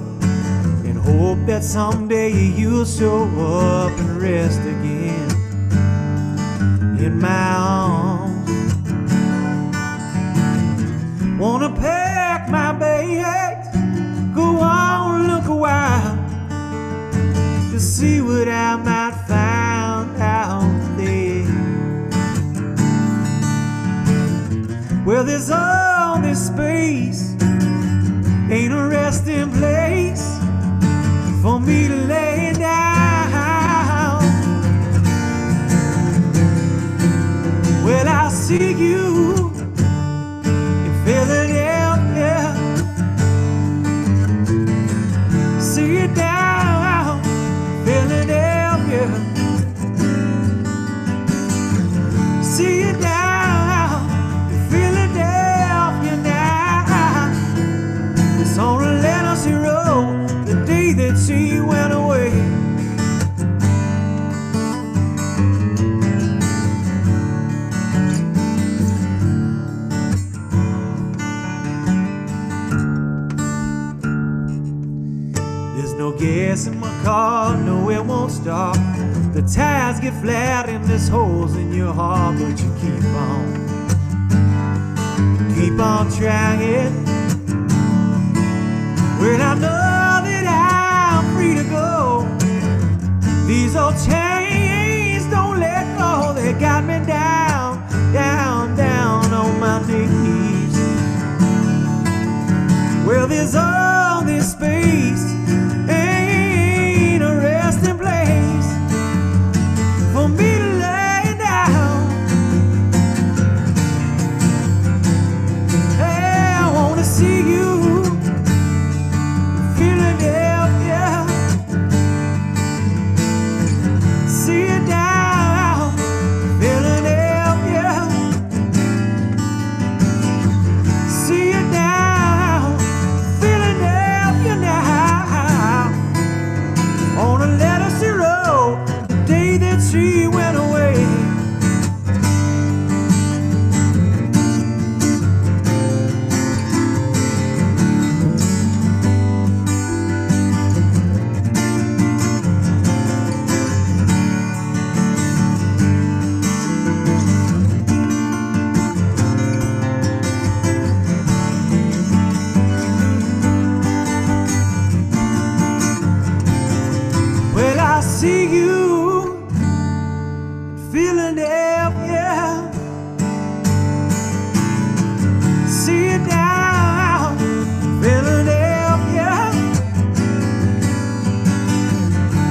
and hope that someday you'll show up and rest again in my arms. Wanna pack my bags, go on, look a while to see what I might find out there. Well, there's all this space, ain't a resting place for me to lay down. Well, I'll see you in Philadelphia. See you down, Philadelphia. See you down, Philadelphia now. It's on a Legacy Road, the day that she went away. There's no gas in my car, no, it won't stop. The tires get flat and there's holes in your heart, but you keep on trying. Well, I know that I'm free to go. These old chains don't let go. They got me down, down, down on my knees. Well, there's all this space, ain't a resting place for me to lay down. Hey, I wanna see you, Philadelphia. See it down, Philadelphia. See it down, Philadelphia now. On a Legacy Road, the day that she went away. Well, I see you in Philadelphia. See it down, Philadelphia.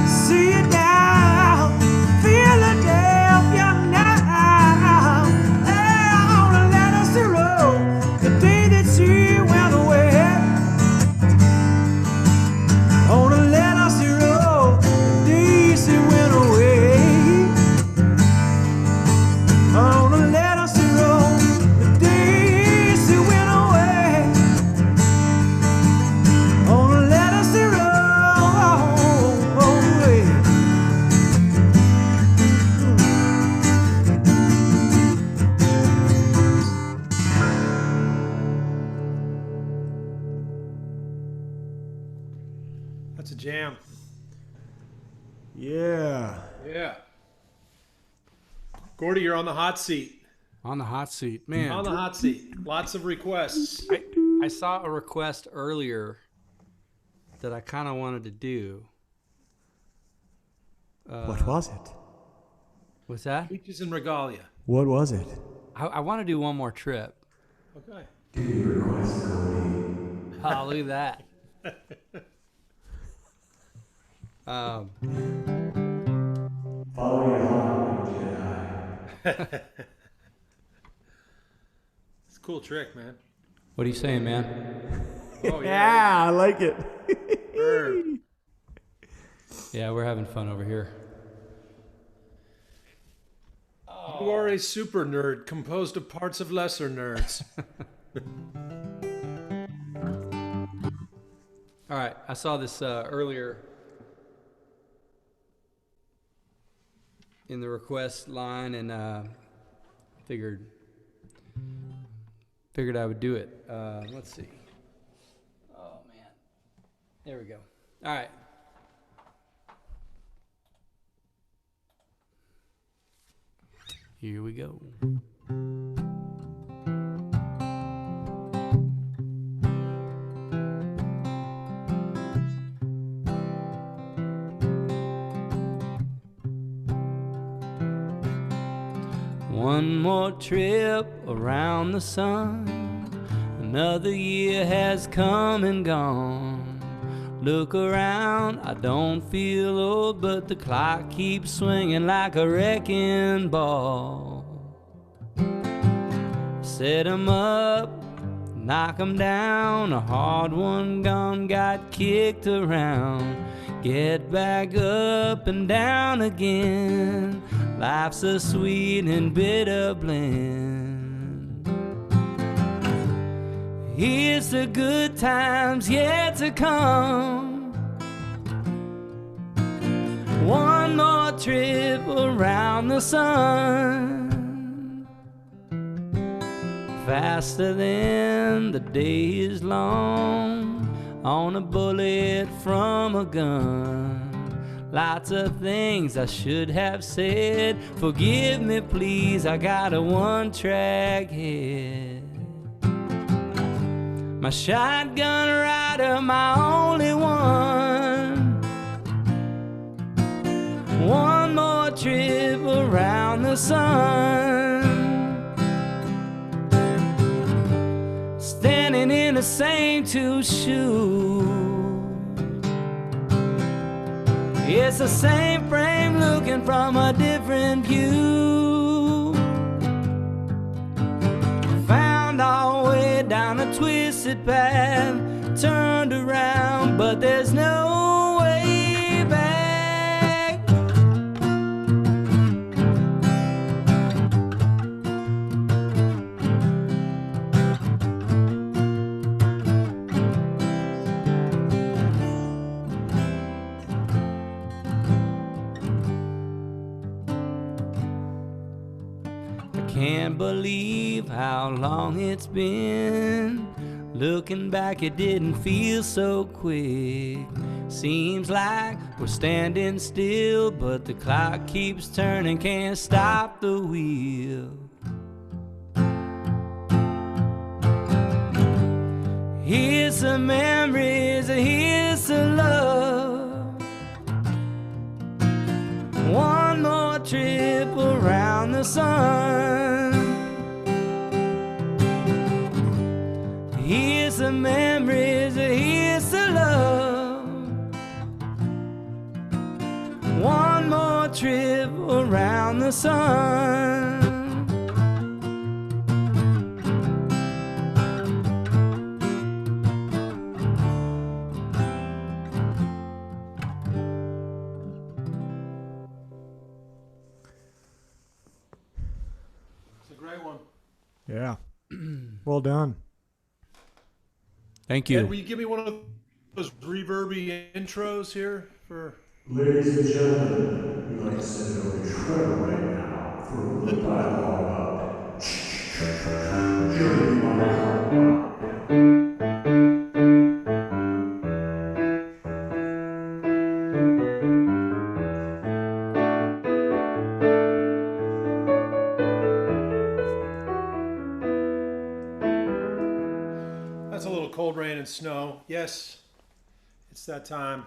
See it down, Philadelphia now. Hey, on a Legacy Road, the day that she went away. On a Legacy Road, the day she went away. On a Legacy Road, the day she went away. On a Legacy Road, That's a jam. yeah. Yeah. Gordy, you're on the hot seat. On the hot seat, man. On the hot seat. Lots of requests. I saw a request earlier that I kind of wanted to do. What was it? What's that? Peaches and regalia. What was it? I want to do one more trip. Okay. Oh, look at that. Follow your heart, Jedi. It's a cool trick, man. What are you saying, man? Oh, Yeah, I like it. Sure. Yeah, we're having fun over here. You are a super nerd composed of parts of lesser nerds. All right, I saw this earlier in the request line, and figured I would do it. Let's see. Oh man, there we go. All right. Here we go. One more trip around the sun. Another year has come and gone. Look around, I don't feel old, but the clock keeps swinging like a wrecking ball. Set 'em up, knock 'em down, a hard one gone, got kicked around. Get back up and down again. Life's a sweet and bitter blend. Here's the good times yet to come. One more trip around the sun. Faster than the day is long. On a bullet from a gun. Lots of things I should have said. Forgive me please, I got a one-track head. my shotgun rider, my only one. One more trip around the sun, standing in the same two shoes. It's the same frame looking from a different view. Found our way down a twisted path, turned around, but there's no way back. Can't believe how long it's been. Looking back, it didn't feel so quick. Seems like we're standing still, but the clock keeps turning, can't stop the wheel. Here's some memories, here's some love. One more trip around the sun. Here's the memories, here's the love. One more trip around the sun. It's a great one. Yeah. Well done. Thank you. Ed, will you give me one of those reverby intros here for? Ladies and gentlemen, we'd like to send it over to Trevor right now for a little dialogue about Journey My Heart Wide. That's a little Cold Rain and Snow. Yes, it's that time.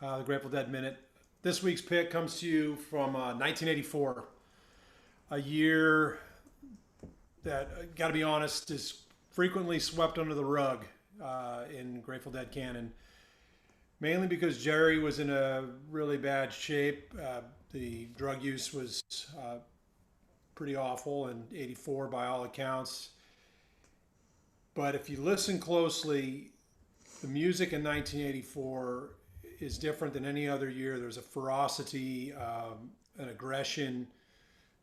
The Grateful Dead Minute. This week's pick comes to you from 1984, a year that, got to be honest, is frequently swept under the rug in Grateful Dead canon, mainly because Jerry was in a really bad shape. The drug use was pretty awful in '84 by all accounts. But if you listen closely, the music in 1984 is different than any other year. There's a ferocity, an aggression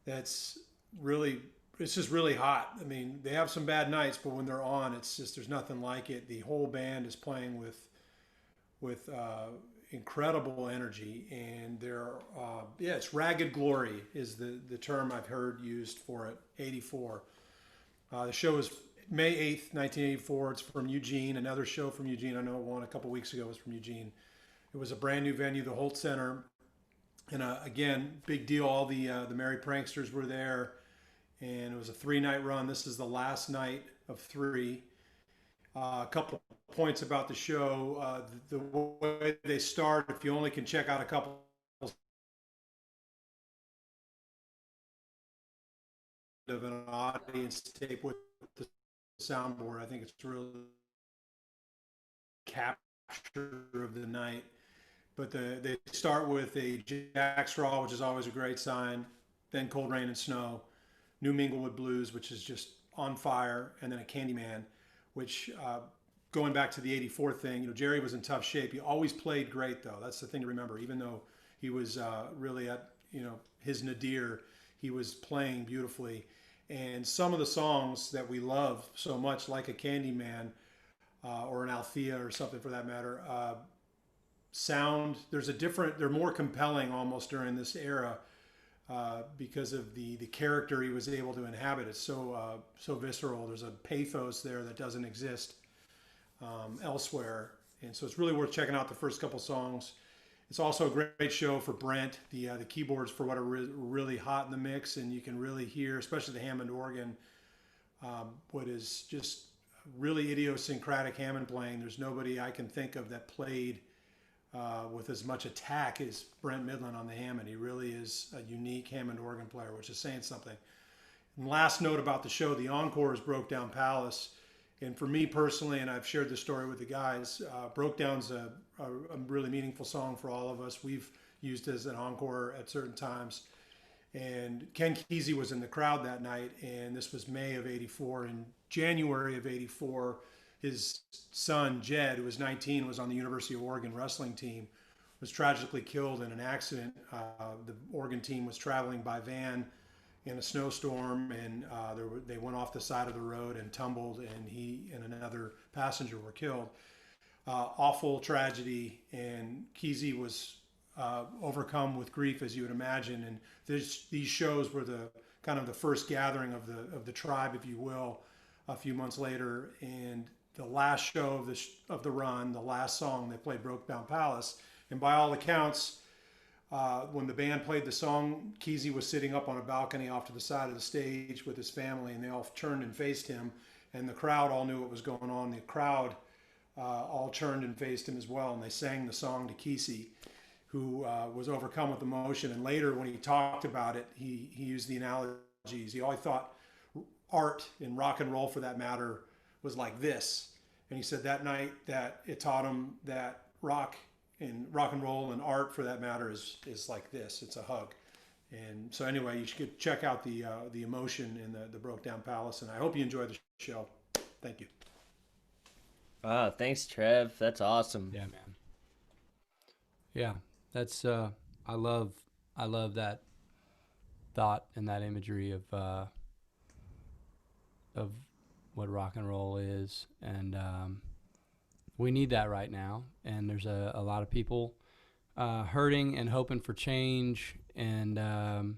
that's really, it's just really hot. I mean, they have some bad nights, but when they're on, it's just, there's nothing like it. The whole band is playing with incredible energy, and they're, yeah, it's ragged glory is the term I've heard used for it, 84. The show is May 8th, 1984. It's from Eugene. Another show from Eugene. I know one a couple weeks ago was from Eugene. It was a brand new venue, the Holt Center. And again, big deal. All the Merry Pranksters were there. And it was a 3-night run. This is the last night of 3. A couple points about the show. The way they start, if you only can check out a couple of an audience tape with the soundboard, I think it's really capture of the night. But they start with a Jack Straw, which is always a great sign, then Cold Rain and Snow, New Minglewood Blues, which is just on fire, and then a Candyman, which going back to the '84 thing, you know, Jerry was in tough shape. He always played great, though. That's the thing to remember. Even though he was really at, you know, his nadir, he was playing beautifully. And some of the songs that we love so much, like a Candyman or an Althea or something for that matter, they're more compelling almost during this era because of the character he was able to inhabit. It's so visceral. There's a pathos there that doesn't exist elsewhere. And so it's really worth checking out the first couple songs. It's also a great show for Brent. The keyboards for what are really hot in the mix, and you can really hear, especially the Hammond organ, what is just really idiosyncratic Hammond playing. There's nobody I can think of that played with as much attack as Brent Midland on the Hammond. He really is a unique Hammond organ player, which is saying something. And last note about the show, the encore is Broke Down Palace. And for me personally, and I've shared this story with the guys, Broke Down's a really meaningful song for all of us. We've used it as an encore at certain times. And Ken Kesey was in the crowd that night, and this was May of '84. In January of '84, his son, Jed, who was 19, was on the University of Oregon wrestling team, was tragically killed in an accident. The Oregon team was traveling by van in a snowstorm, and they went off the side of the road and tumbled, and he and another passenger were killed. Awful tragedy, and Kesey was overcome with grief, as you would imagine. And these shows were the kind of the first gathering of the tribe, if you will, a few months later. And the last show of the run, the last song, they played Broke Down Palace. And by all accounts, when the band played the song, Kesey was sitting up on a balcony off to the side of the stage with his family, and they all turned and faced him. And the crowd all knew what was going on. The crowd all turned and faced him as well, and they sang the song to Kesey, who was overcome with emotion. And later, when he talked about it, he used the analogies. He always thought art and rock and roll, for that matter, was like this. And he said that night that it taught him that rock and roll and art, for that matter, is like this. It's a hug. And so anyway, you should check out the emotion in the Broke Down Palace. And I hope you enjoy the show. Thank you. Wow, thanks, Trev. That's awesome. Yeah, man. Yeah. That's I love that thought and that imagery of what rock and roll is, and we need that right now. And there's a lot of people hurting and hoping for change, and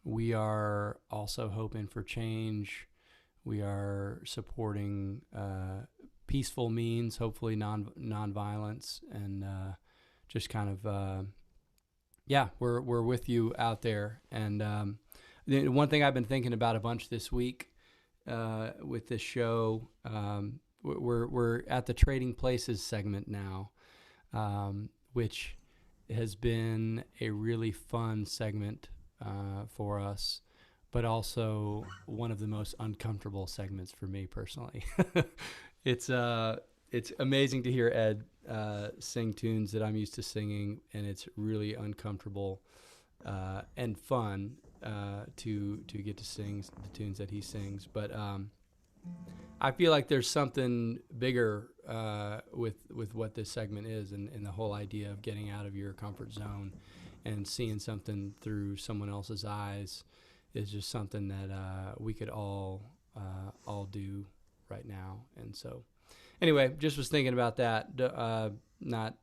we are also hoping for change. We are supporting peaceful means, hopefully non-violence, and just kind of, we're with you out there. And the one thing I've been thinking about a bunch this week with this show, we're at the Trading Places segment now, which has been a really fun segment for us, but also one of the most uncomfortable segments for me personally. It's amazing to hear Ed sing tunes that I'm used to singing, and it's really uncomfortable and fun to get to sing the tunes that he sings. But I feel like there's something bigger with what this segment is, and the whole idea of getting out of your comfort zone and seeing something through someone else's eyes is just something that we could all do right now. And so anyway, just was thinking about that, not,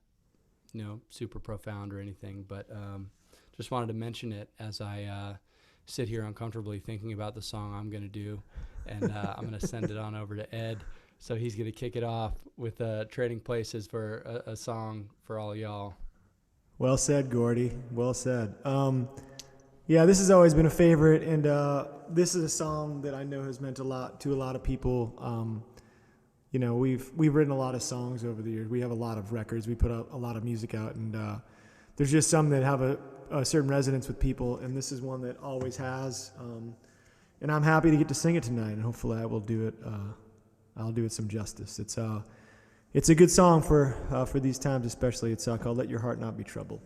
super profound or anything, but just wanted to mention it as I sit here uncomfortably thinking about the song I'm going to do, and I'm going to send it on over to Ed. So he's going to kick it off with Trading Places for a song for all y'all. Well said, Gordy. Well said. Yeah, this has always been a favorite, and this is a song that I know has meant a lot to a lot of people. We've written a lot of songs over the years. We have a lot of records. We put a lot of music out, and there's just some that have a certain resonance with people, and this is one that always has. And I'm happy to get to sing it tonight, and hopefully I will do it. I'll do it some justice. It's a good song for these times, especially. It's called "Let Your Heart Not Be Troubled."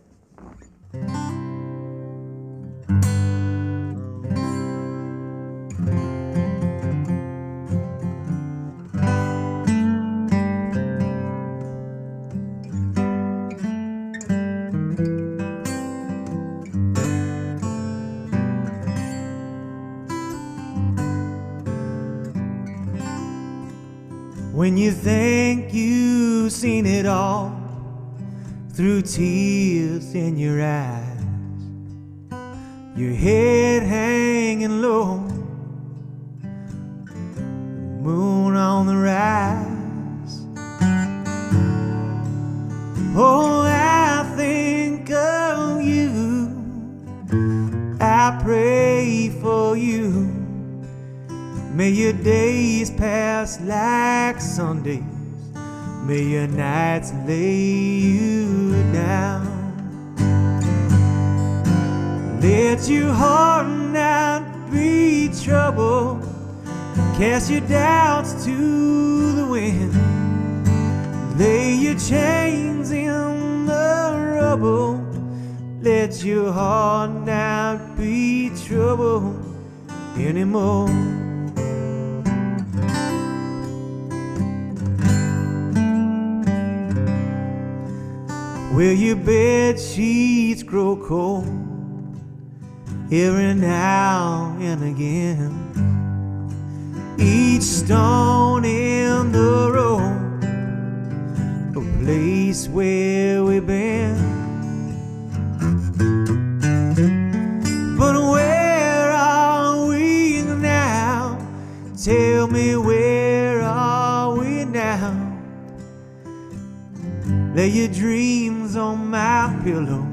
When you think you've seen it all through tears in your eyes, your head hanging low, the moon on the rise. Oh, I think of you, I pray for you, May your days pass like Sundays. May your nights lay you down. Let your heart not be troubled. Cast your doubts to the wind. Lay your chains in the rubble. Let your heart not be troubled anymore. Will your bed sheets grow cold every now and again? Each stone in the road, a place where we've been. But where are we now? Tell me, where are we now? Lay your dreams on my pillow,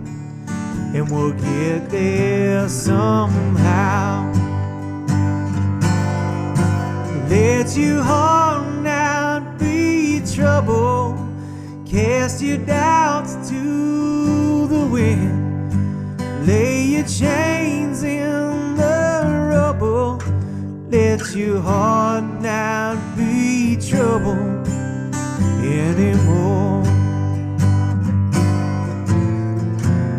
and we'll get there somehow. Let your heart not be troubled. Cast your doubts to the wind. Lay your chains in the rubble. Let your heart not be troubled anymore.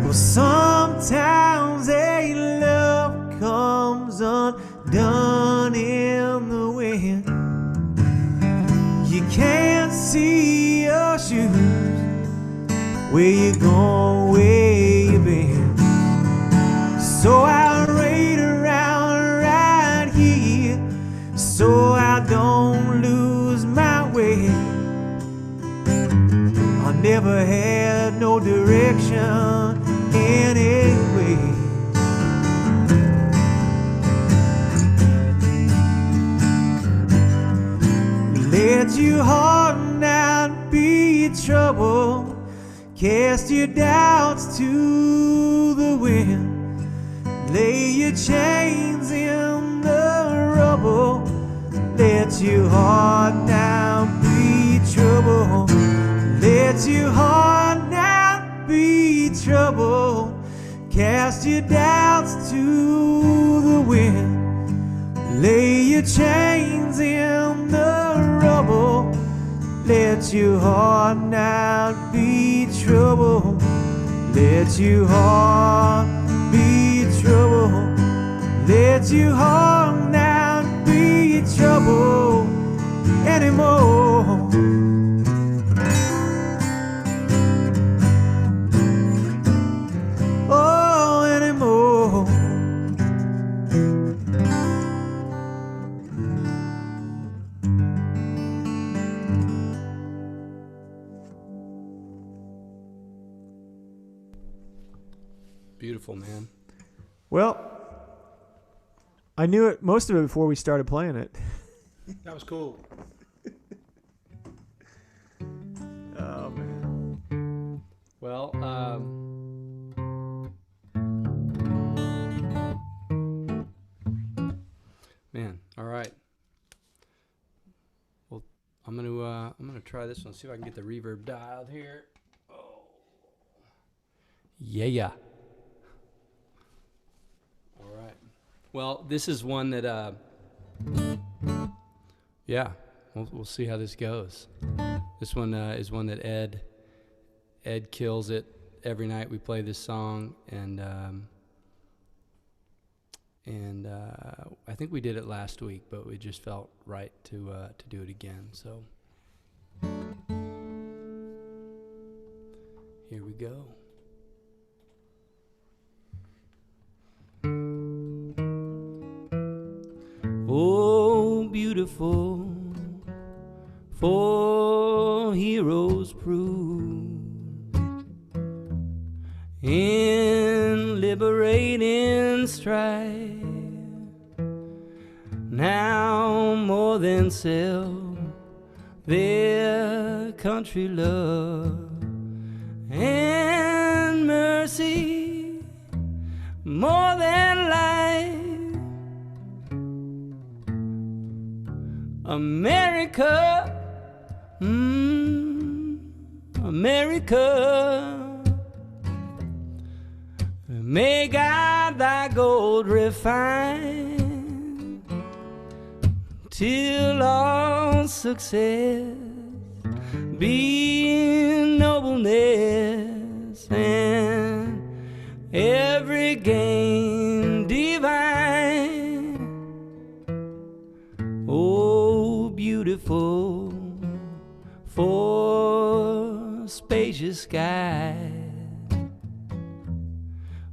Well, sometimes a love comes undone in the wind. You can't see your shoes, where you going, where you been. So I raid around right here, so I don't lose my way. I never had no direction anyway. Let your heart not be troubled. Cast your doubts to the wind. Lay your chains in the rubble. Let your heart now be troubled. Let your heart now be troubled. Cast your doubts to the wind. Lay your chains in the rubble. Let your heart now be troubled. Let your heart be troubled. Let your heart not be troubled anymore. Oh, anymore. Beautiful, man. Well, I knew it, most of it, before we started playing it. That was cool. Oh, man. Well, man, all right. Well, I'm gonna try this one. See if I can get the reverb dialed here. Oh, yeah. All right. Well, this is one that, yeah, we'll see how this goes. This one is one that Ed kills it every night we play this song, and I think we did it last week, but we just felt right to do it again. So here we go. Oh, beautiful, for heroes prove in liberating strife. Now more than self, their country love and mercy, more than life. America, America, may God thy gold refine, till all success be nobleness and every gain divine. Oh, beautiful for spacious skies,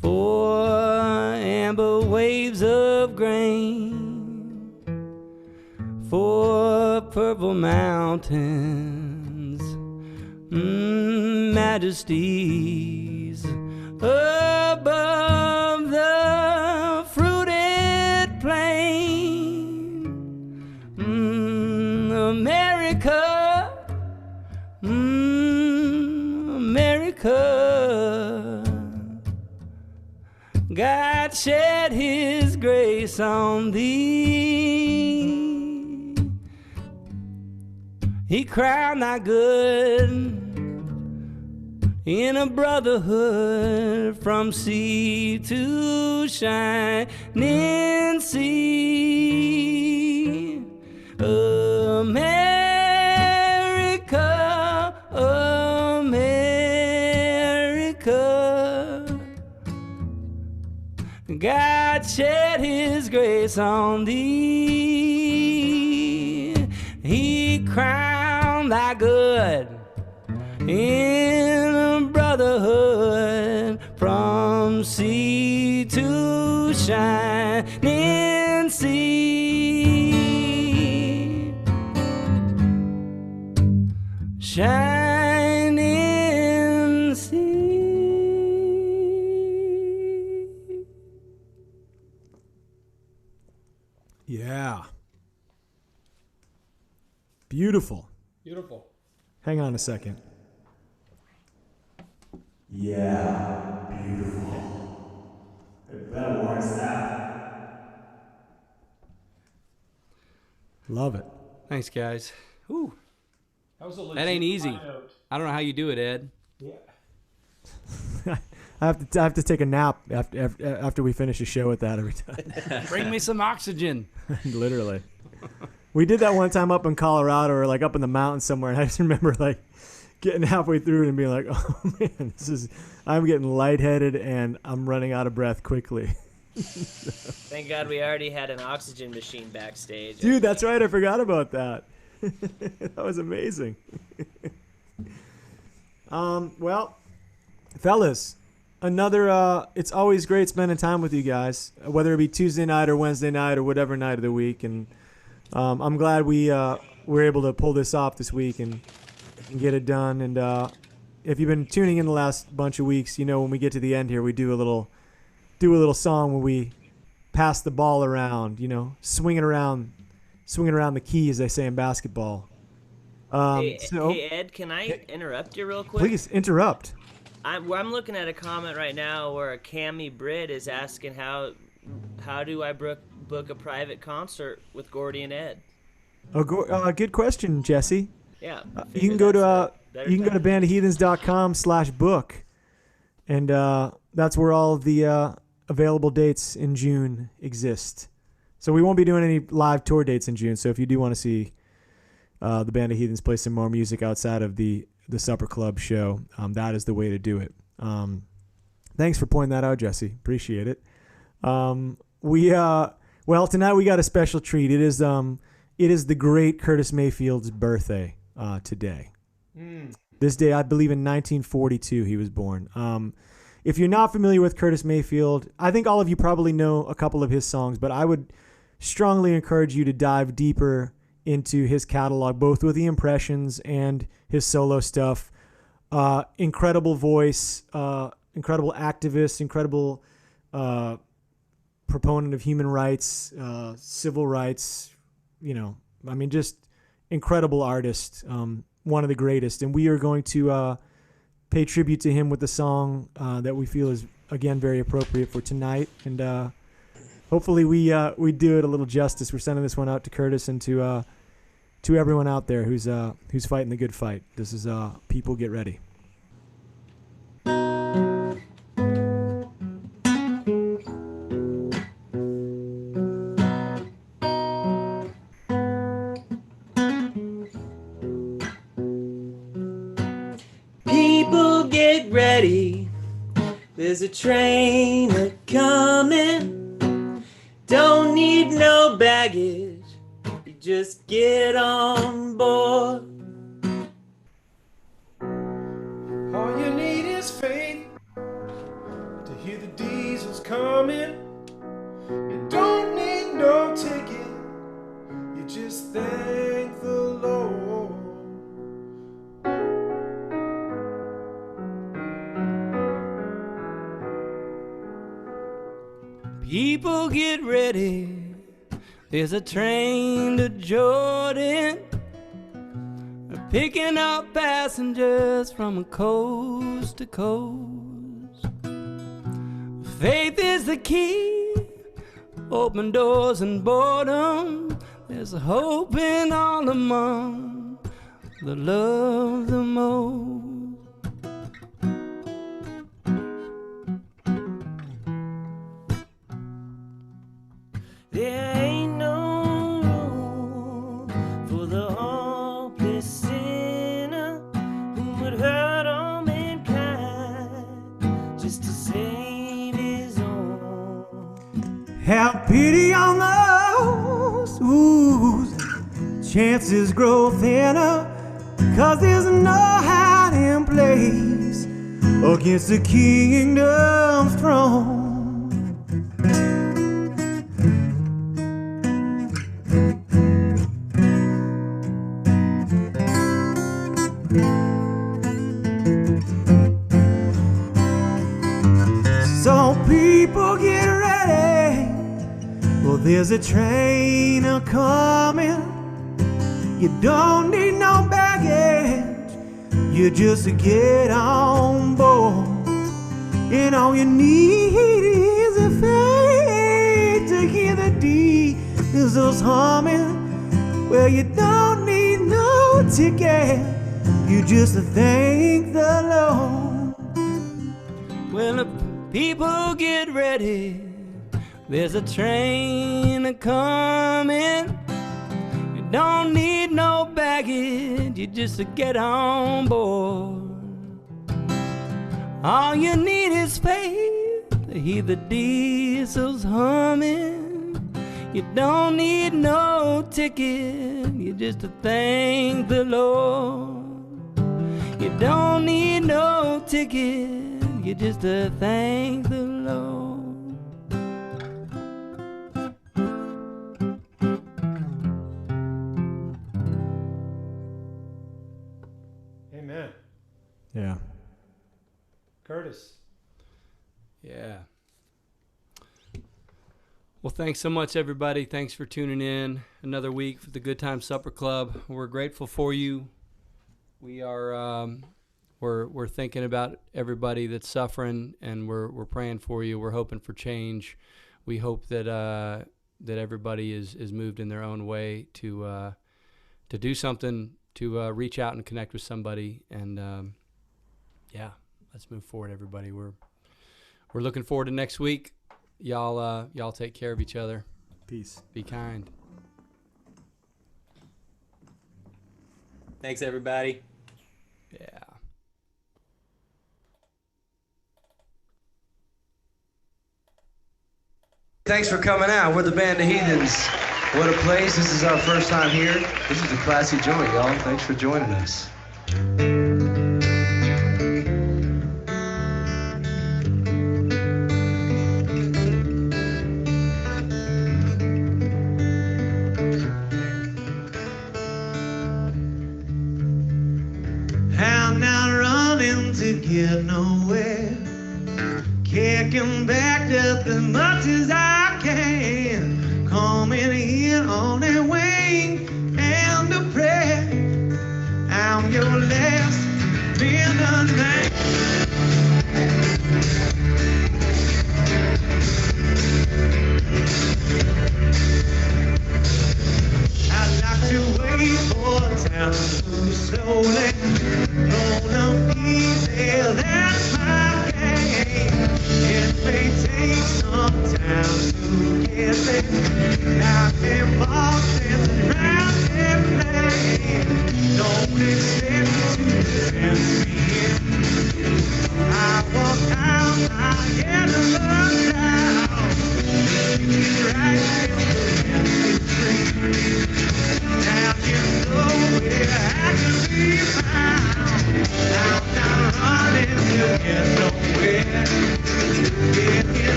for amber waves of grain, for purple mountains, majesties above the fruited plain. America, America, God shed his grace on thee. He crowned thy good in a brotherhood from sea to shining sea. America, America, God shed his grace on thee. He crowned thy good in a brotherhood from sea to shining sea. Shining sea. Yeah. Beautiful. Beautiful. Hang on a second. Yeah, beautiful. It better warrants that. Love it. Thanks, guys. Whew. That was a legit That ain't easy. high note. I don't know how you do it, Ed. Yeah. I have to take a nap after we finish a show with that every time. Bring me some oxygen. Literally. We did that one time up in Colorado or like up in the mountains somewhere, and I just remember like getting halfway through it and being like, oh man, I'm getting lightheaded and I'm running out of breath quickly. Thank God we already had an oxygen machine backstage. Dude, that's right. I forgot about that. That was amazing. Well, fellas, another, it's always great spending time with you guys, whether it be Tuesday night or Wednesday night or whatever night of the week. And I'm glad we were able to pull this off this week and get it done. And if you've been tuning in the last bunch of weeks, you know when we get to the end here, we do a little song where we pass the ball around, you know, swing it around the key, as they say in basketball. Hey, Ed, can I interrupt you real quick? Please interrupt. I'm looking at a comment right now where a Cammy Britt is asking how do I book a private concert with Gordy and Ed? Good question, Jesse. Yeah. You can go to bandofheathens.com/book, and that's where all of the available dates in June exist. So we won't be doing any live tour dates in June. So if you do want to see the Band of Heathens play some more music outside of the Supper Club show, that is the way to do it. Thanks for pointing that out, Jesse. Appreciate it. Tonight we got a special treat. It is the great Curtis Mayfield's birthday today. This day, I believe in 1942, he was born. If you're not familiar with Curtis Mayfield, I think all of you probably know a couple of his songs, but I would strongly encourage you to dive deeper into his catalog, both with the impressions and his solo stuff. Incredible voice, incredible activist, incredible proponent of human rights, civil rights, just incredible artist, one of the greatest. And we are going to pay tribute to him with a song that we feel is, again, very appropriate for tonight. And hopefully we do it a little justice. We're sending this one out to Curtis and to to everyone out there who's fighting the good fight. This is People Get Ready. People get ready. There's a train a-coming. Don't need no baggage. You just get on board. All you need is faith to hear the diesels coming. You don't need no ticket. You just thank the Lord. People get ready. There's a train to Jordan, picking up passengers from coast to coast. Faith is the key, open doors and boredom. There's a hope in all among the love the most. There ain't no room for the hopeless sinner who would hurt all mankind just to save his own. Have pity on those whose chances grow thinner, 'cause there's no hiding place against the kingdom's throne. So people get ready. Well, there's a train a-coming. You don't need no baggage. You just get on board. And all you need is a faith to hear the diesels humming. Well, you don't need no ticket. You just thank the Lord. Well, if people get ready, there's a train a-coming. You don't need no baggage, you just get on board. All you need is faith to hear the diesels humming. You don't need no ticket, you just thank the Lord. You don't need no ticket, you just thank the Lord. Amen. Yeah. Curtis. Yeah. Well, thanks so much, everybody. Thanks for tuning in. Another week for the Good Time Supper Club. We're grateful for you. We are we're thinking about everybody that's suffering, and we're praying for you. We're hoping for change. We hope that that everybody is moved in their own way to do something, to reach out and connect with somebody, and yeah, let's move forward, everybody. We're looking forward to next week. Y'all take care of each other. Peace. Be kind. Thanks, everybody. Yeah. Thanks for coming out. We're the band, the Heathens. What a place. This is our first time here. This is a classy joint, y'all. Thanks for joining us. I'm not running to get nowhere, kicking back just as much as I can, coming in on a wing and a prayer. I'm your last midnight. I'd like to wait And slowly